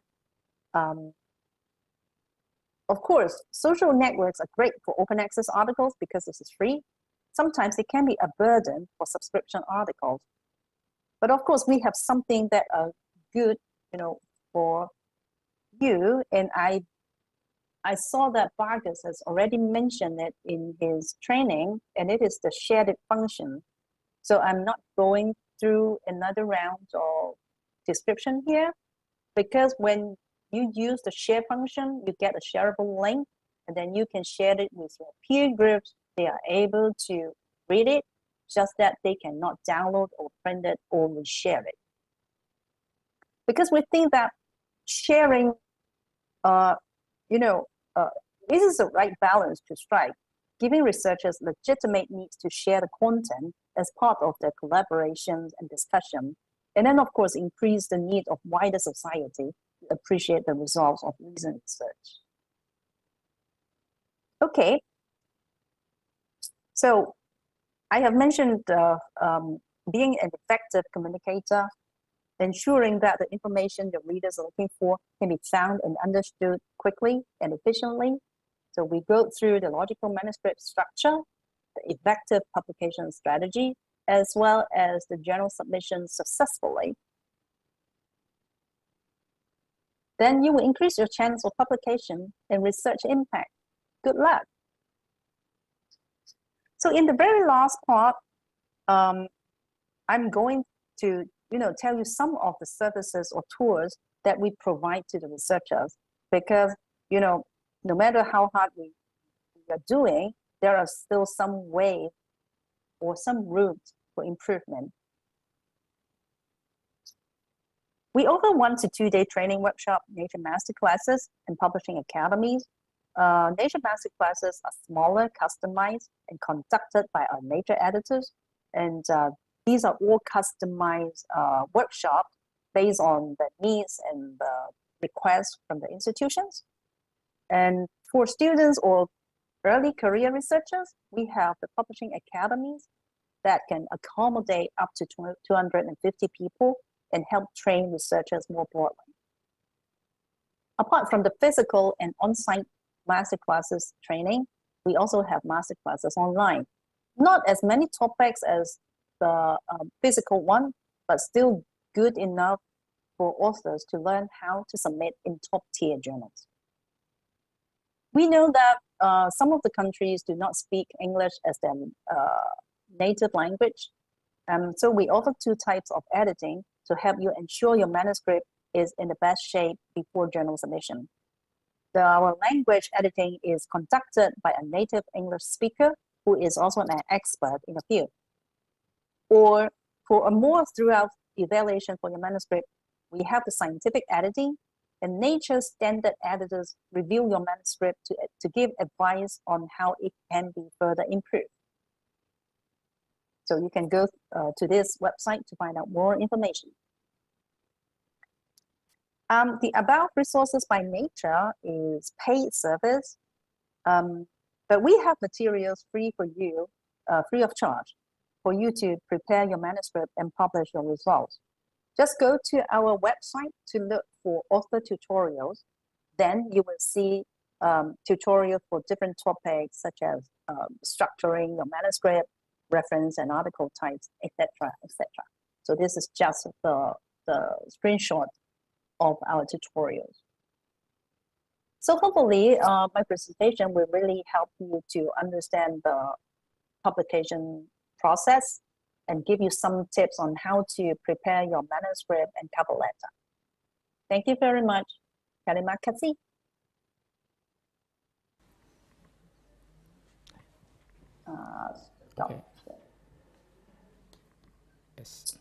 Of course, social networks are great for open access articles because this is free. Sometimes it can be a burden for subscription articles. But of course, we have something that are good, you know, for you. And I saw that Vargas has already mentioned it in his training, and it is the shared function. So I'm not going through another round of description here, because when you use the share function, you get a shareable link, and then you can share it with your peer groups. They are able to read it, just that they cannot download or print it or reshare it. Because we think that sharing, this is the right balance to strike, giving researchers legitimate needs to share the content as part of their collaborations and discussion, and then of course increase the need of wider society to appreciate the results of recent research. Okay, so I have mentioned being an effective communicator, ensuring that the information the readers are looking for can be found and understood quickly and efficiently. So we go through the logical manuscript structure, the effective publication strategy, as well as the journal submission successfully. Then you will increase your chance of publication and research impact. Good luck. So in the very last part, I'm going to tell you some of the services or tools that we provide to the researchers, because no matter how hard we are doing, there are still some way or some routes for improvement. We offer 1 to 2 day training workshop, Nature Masterclasses, and publishing academies. Nature Masterclasses are smaller, customized, and conducted by our Nature editors. And these are all customized workshops based on the needs and the requests from the institutions. And for students or early career researchers, we have the publishing academies that can accommodate up to 250 people and help train researchers more broadly. Apart from the physical and on-site masterclasses training, we also have masterclasses online. Not as many topics as the physical one, but still good enough for authors to learn how to submit in top-tier journals. We know that some of the countries do not speak English as their native language. So we offer 2 types of editing to help you ensure your manuscript is in the best shape before journal submission. Our language editing is conducted by a native English speaker who is also an expert in the field. Or for a more thorough evaluation for your manuscript, we have the scientific editing, and Nature standard editors review your manuscript to give advice on how it can be further improved. So you can go to this website to find out more information. The About Resources by Nature is paid service, but we have materials free for you, free of charge, for you to prepare your manuscript and publish your results. Just go to our website to look for author tutorials. Then you will see tutorials for different topics such as structuring your manuscript, reference and article types, etc., etc. So this is just the screenshot of our tutorials. So hopefully my presentation will really help you to understand the publication process and give you some tips on how to prepare your manuscript and cover letter. Thank you very much. Terima kasih. Stop. Okay. Yes.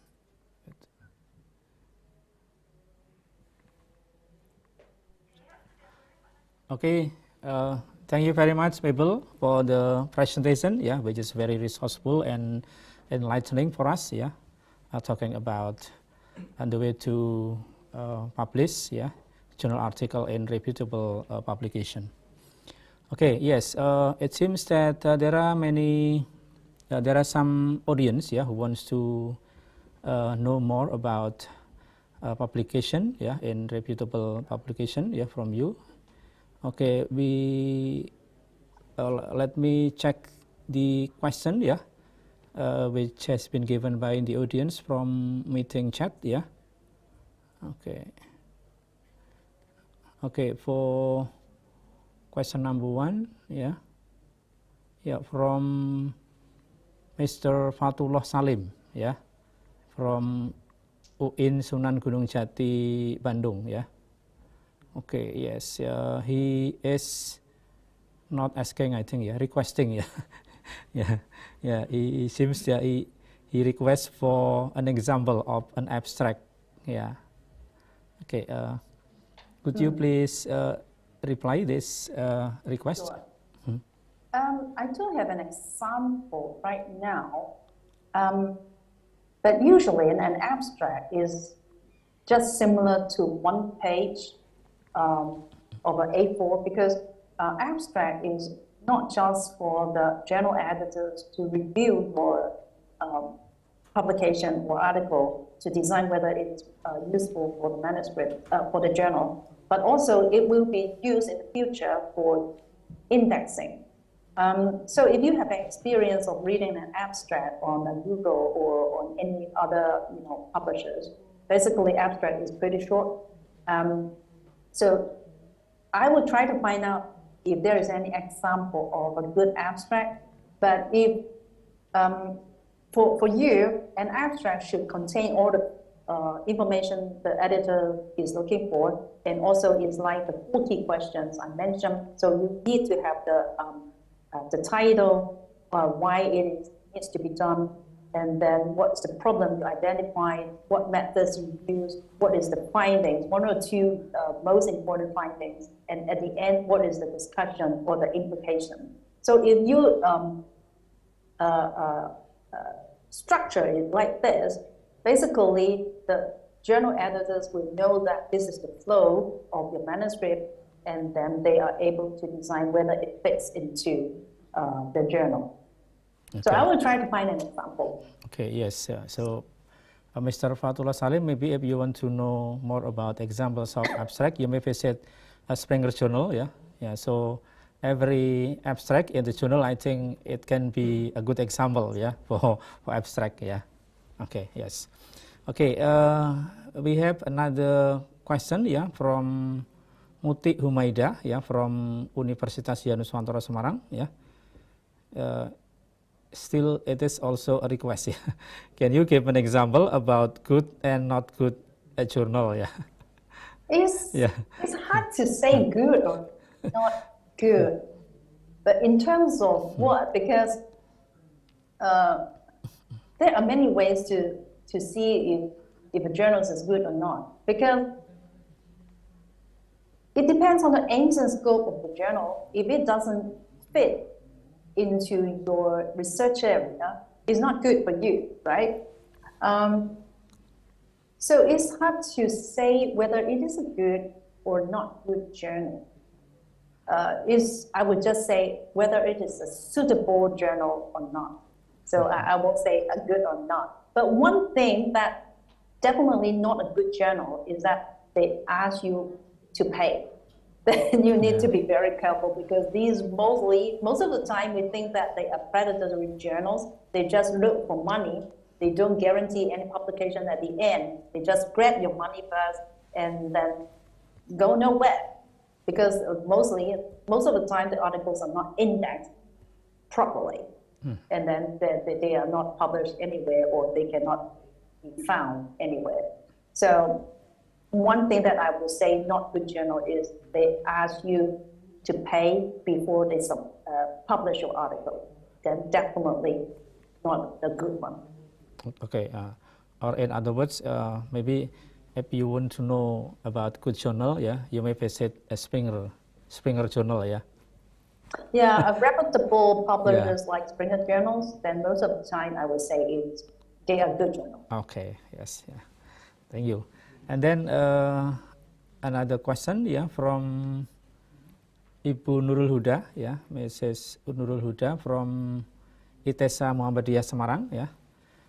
Okay. Thank you very much, Mabel, for the presentation. Yeah, which is very resourceful and enlightening for us. Yeah, talking about the way to publish, yeah, journal article in reputable publication. Okay. Yes. It seems that there are some audience, yeah, who wants to know more about publication, yeah, in reputable publication, yeah, from you. Okay, let me check the question, yeah, which has been given by the audience from meeting chat, yeah. Okay. Okay, for question number 1, yeah, from Mr. Fatullah Salim, yeah, from UIN Sunan Gunung Jati, Bandung, yeah. Okay, yes, he is not asking, I think, yeah, requesting, yeah, he seems, yeah, he requests for an example of an abstract, yeah. Okay, could you please reply this request? Sure. I do have an example right now, but usually an abstract is just similar to one page of an A4, because abstract is not just for the journal editors to review your publication or article to design whether it's useful for the manuscript, for the journal, but also it will be used in the future for indexing. So if you have an experience of reading an abstract on Google or on any other publishers, basically abstract is pretty short. So I will try to find out if there is any example of a good abstract, but if for you, an abstract should contain all the information the editor is looking for, and also it's like the 40 questions I mentioned. So you need to have the title, why it needs to be done, and then what's the problem you identify, what methods you use, what is the findings, 1 or 2 most important findings, and at the end, what is the discussion or the implication. So if you structure it like this, basically the journal editors will know that this is the flow of your manuscript, and then they are able to design whether it fits into the journal. Okay. So I will try to find an example. Okay, yes. So Mr. Fatullah Salim, maybe if you want to know more about examples of abstract, you may visit a Springer Journal, yeah? Yeah, so every abstract in the journal, I think it can be a good example, yeah, for abstract, yeah. Okay, yes. Okay, we have another question, yeah, from Muti Humaida, yeah, from Universitas Yanuswantoro Semarang, yeah. Still, it is also a request, yeah. Can you give an example about good and not good journal, yeah? It's hard to say good or not good, but in terms of what, because there are many ways to see if a journal is good or not, because it depends on the aims and scope of the journal. If it doesn't fit into your research area, it's not good for you, right? So it's hard to say whether it is a good or not good journal. I would just say whether it is a suitable journal or not. So I won't say a good or not. But one thing that definitely not a good journal is that they ask you to pay. Then you need to be very careful, because these most of the time we think that they are predatory journals. They just look for money. They don't guarantee any publication at the end. They just grab your money first and then go nowhere. Because most of the time, the articles are not indexed properly. And then they are not published anywhere, or they cannot be found anywhere. So one thing that I would say not good journal is they ask you to pay before they publish your article. Then definitely not a good one. Okay, or in other words, maybe if you want to know about good journal, yeah, you may visit a Springer journal, yeah. Yeah, a reputable publishers like Springer journals, then most of the time I would say they are good journals. Okay, yes, yeah, thank you. And then another question, yeah, from Ibu Nurul Huda, yeah, Mrs. Nurul Huda from ITESA Muhammadiyah Semarang, yeah.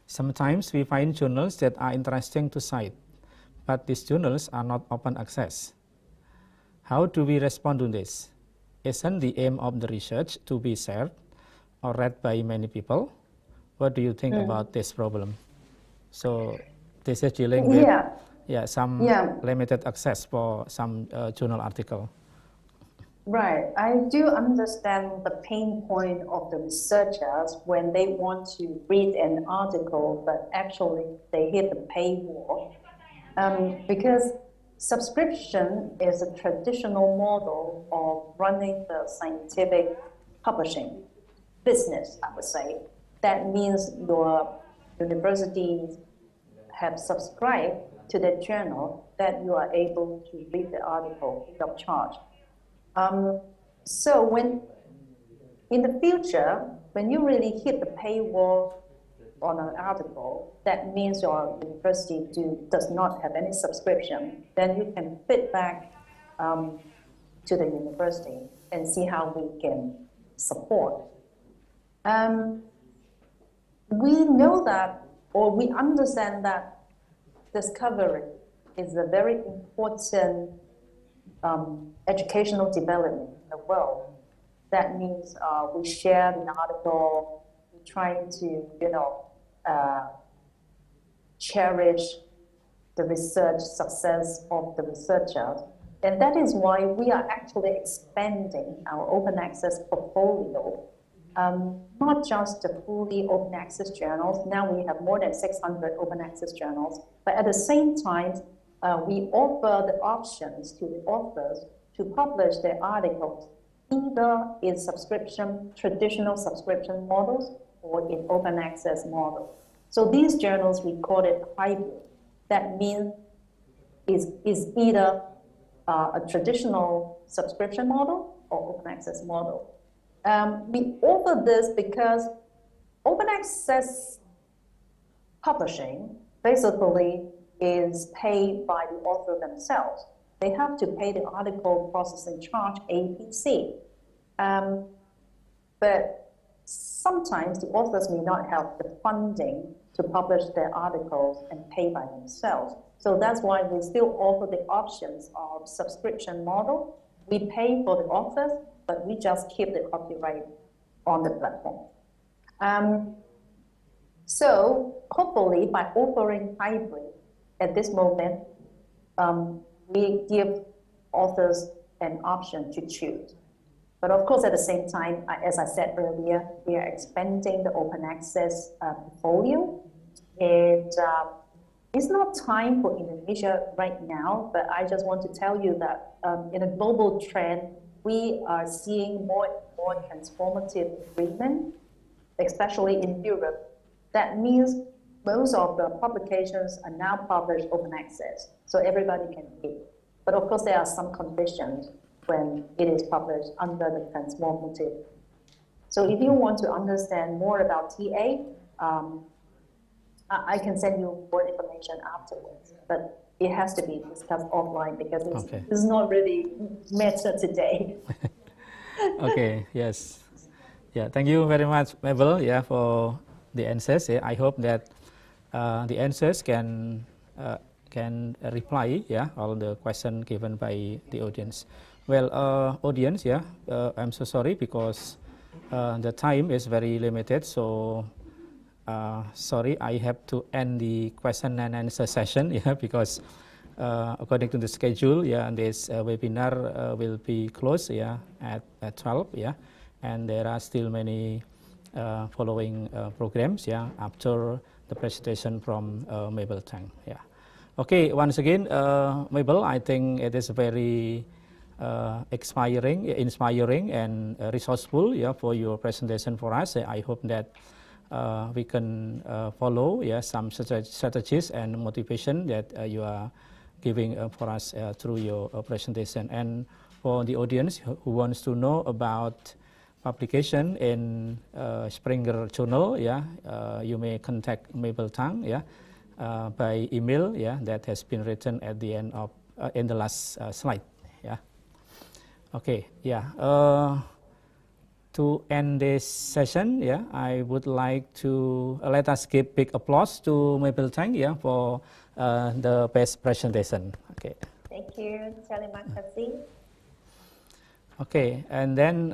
Sometimes we find journals that are interesting to cite, but these journals are not open access. How do we respond to this? Isn't the aim of the research to be shared or read by many people? What do you think about this problem? So this is dealing with some limited access for some journal article. Right. I do understand the pain point of the researchers when they want to read an article, but actually they hit the paywall. Because subscription is a traditional model of running the scientific publishing business, I would say. That means your universities have subscribed to the journal that you are able to read the article free of charge. So when in the future, when you really hit the paywall on an article, that means your university does not have any subscription, then you can feedback to the university and see how we can support. We know that, or we understand that discovery is a very important educational development in the world. That means we share the article, we try to, cherish the research success of the researchers. And that is why we are actually expanding our open access portfolio, not just the fully open access journals. Now we have more than 600 open access journals, but at the same time, we offer the options to the authors to publish their articles either in traditional subscription models, or in open access models. So these journals, we call it hybrid. That means is either a traditional subscription model or open access model. We offer this because open access publishing basically is paid by the author themselves. They have to pay the article processing charge, APC. But sometimes the authors may not have the funding to publish their articles and pay by themselves. So that's why we still offer the options of subscription model. We pay for the authors, but we just keep the copyright on the platform. So hopefully by offering hybrid at this moment, we give authors an option to choose. But of course, at the same time, as I said earlier, we are expanding the open access portfolio. And it's not time for Indonesia right now, but I just want to tell you that in a global trend, we are seeing more and more transformative agreement, especially in Europe. That means most of the publications are now published open access, so everybody can read. But of course, there are some conditions when it is published under the transformative. So if you want to understand more about TA, I can send you more information afterwards, but it has to be discussed offline because it's not really matter today. Okay, yes. Yeah, thank you very much, Mabel, for the answers. Yeah, I hope that the answers can reply, all the questions given by the audience. Well, audience, I'm so sorry because the time is very limited, so sorry, I have to end the question and answer session, yeah, because according to the schedule, yeah, this webinar will be closed, yeah, at 12, yeah, and there are still many following programs, yeah, after the presentation from Mabel Tang, yeah. Okay, once again, Mabel, I think it is very inspiring and resourceful, yeah, for your presentation for us. I hope that we can follow, yeah, some strategies and motivation that you are giving for us through your presentation. And for the audience who wants to know about publication in Springer Journal, yeah, you may contact Mabel Tang, yeah, by email, yeah, that has been written at the end of in the last slide, yeah. Okay, yeah. To end this session, yeah, I would like to let us give big applause to Mabel Tang, yeah, for the best presentation. Okay. Thank you. Terima kasih. Okay, and then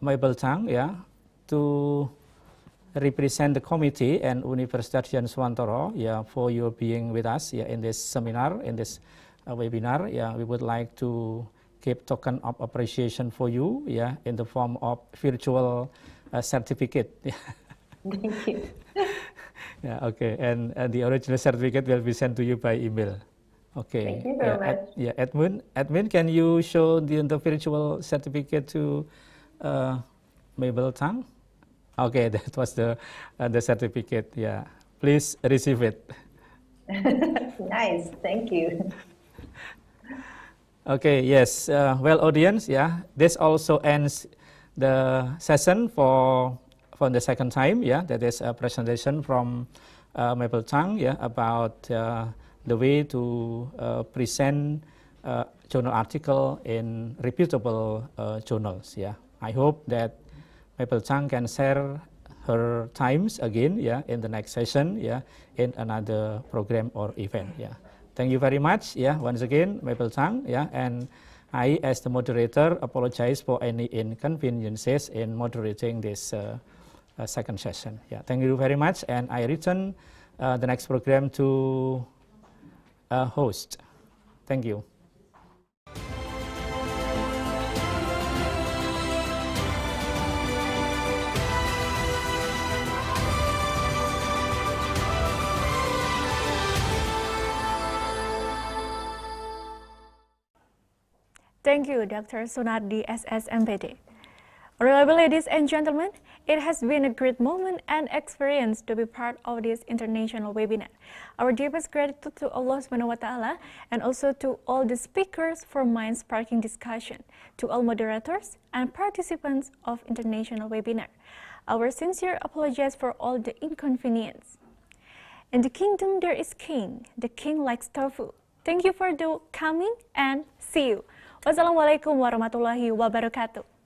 Mabel Tang, yeah, to represent the committee and Universitas Dian Swantoro, yeah, for your being with us, yeah, in this seminar, in this webinar, yeah, we would like to give token of appreciation for you, yeah, in the form of virtual certificate. Thank you. Yeah, okay, and the original certificate will be sent to you by email. Okay. Thank you very much. Admin, can you show the virtual certificate to Mabel Tang? Okay, that was the certificate. Yeah, please receive it. Nice, thank you. Okay, yes. Well, audience, yeah, this also ends the session for the second time. Yeah, that is a presentation from Mabel Tang. Yeah, about the way to present journal article in reputable journals. Yeah, I hope that Mabel Tang can share her times again, yeah, in the next session, yeah, in another program or event, yeah. Thank you very much, yeah, once again, Mabel Tang, yeah, and I, as the moderator, apologize for any inconveniences in moderating this second session. Yeah, thank you very much, and I return the next program to host. Thank you. Thank you, Dr. Sunardi, SSMPD. Honorable ladies and gentlemen, it has been a great moment and experience to be part of this international webinar. Our deepest gratitude to Allah SWT and also to all the speakers for mind-sparking discussion, to all moderators and participants of international webinar. Our sincere apologies for all the inconvenience. In the kingdom there is king, the king likes tofu. Thank you for coming and see you. Wassalamualaikum warahmatullahi wabarakatuh.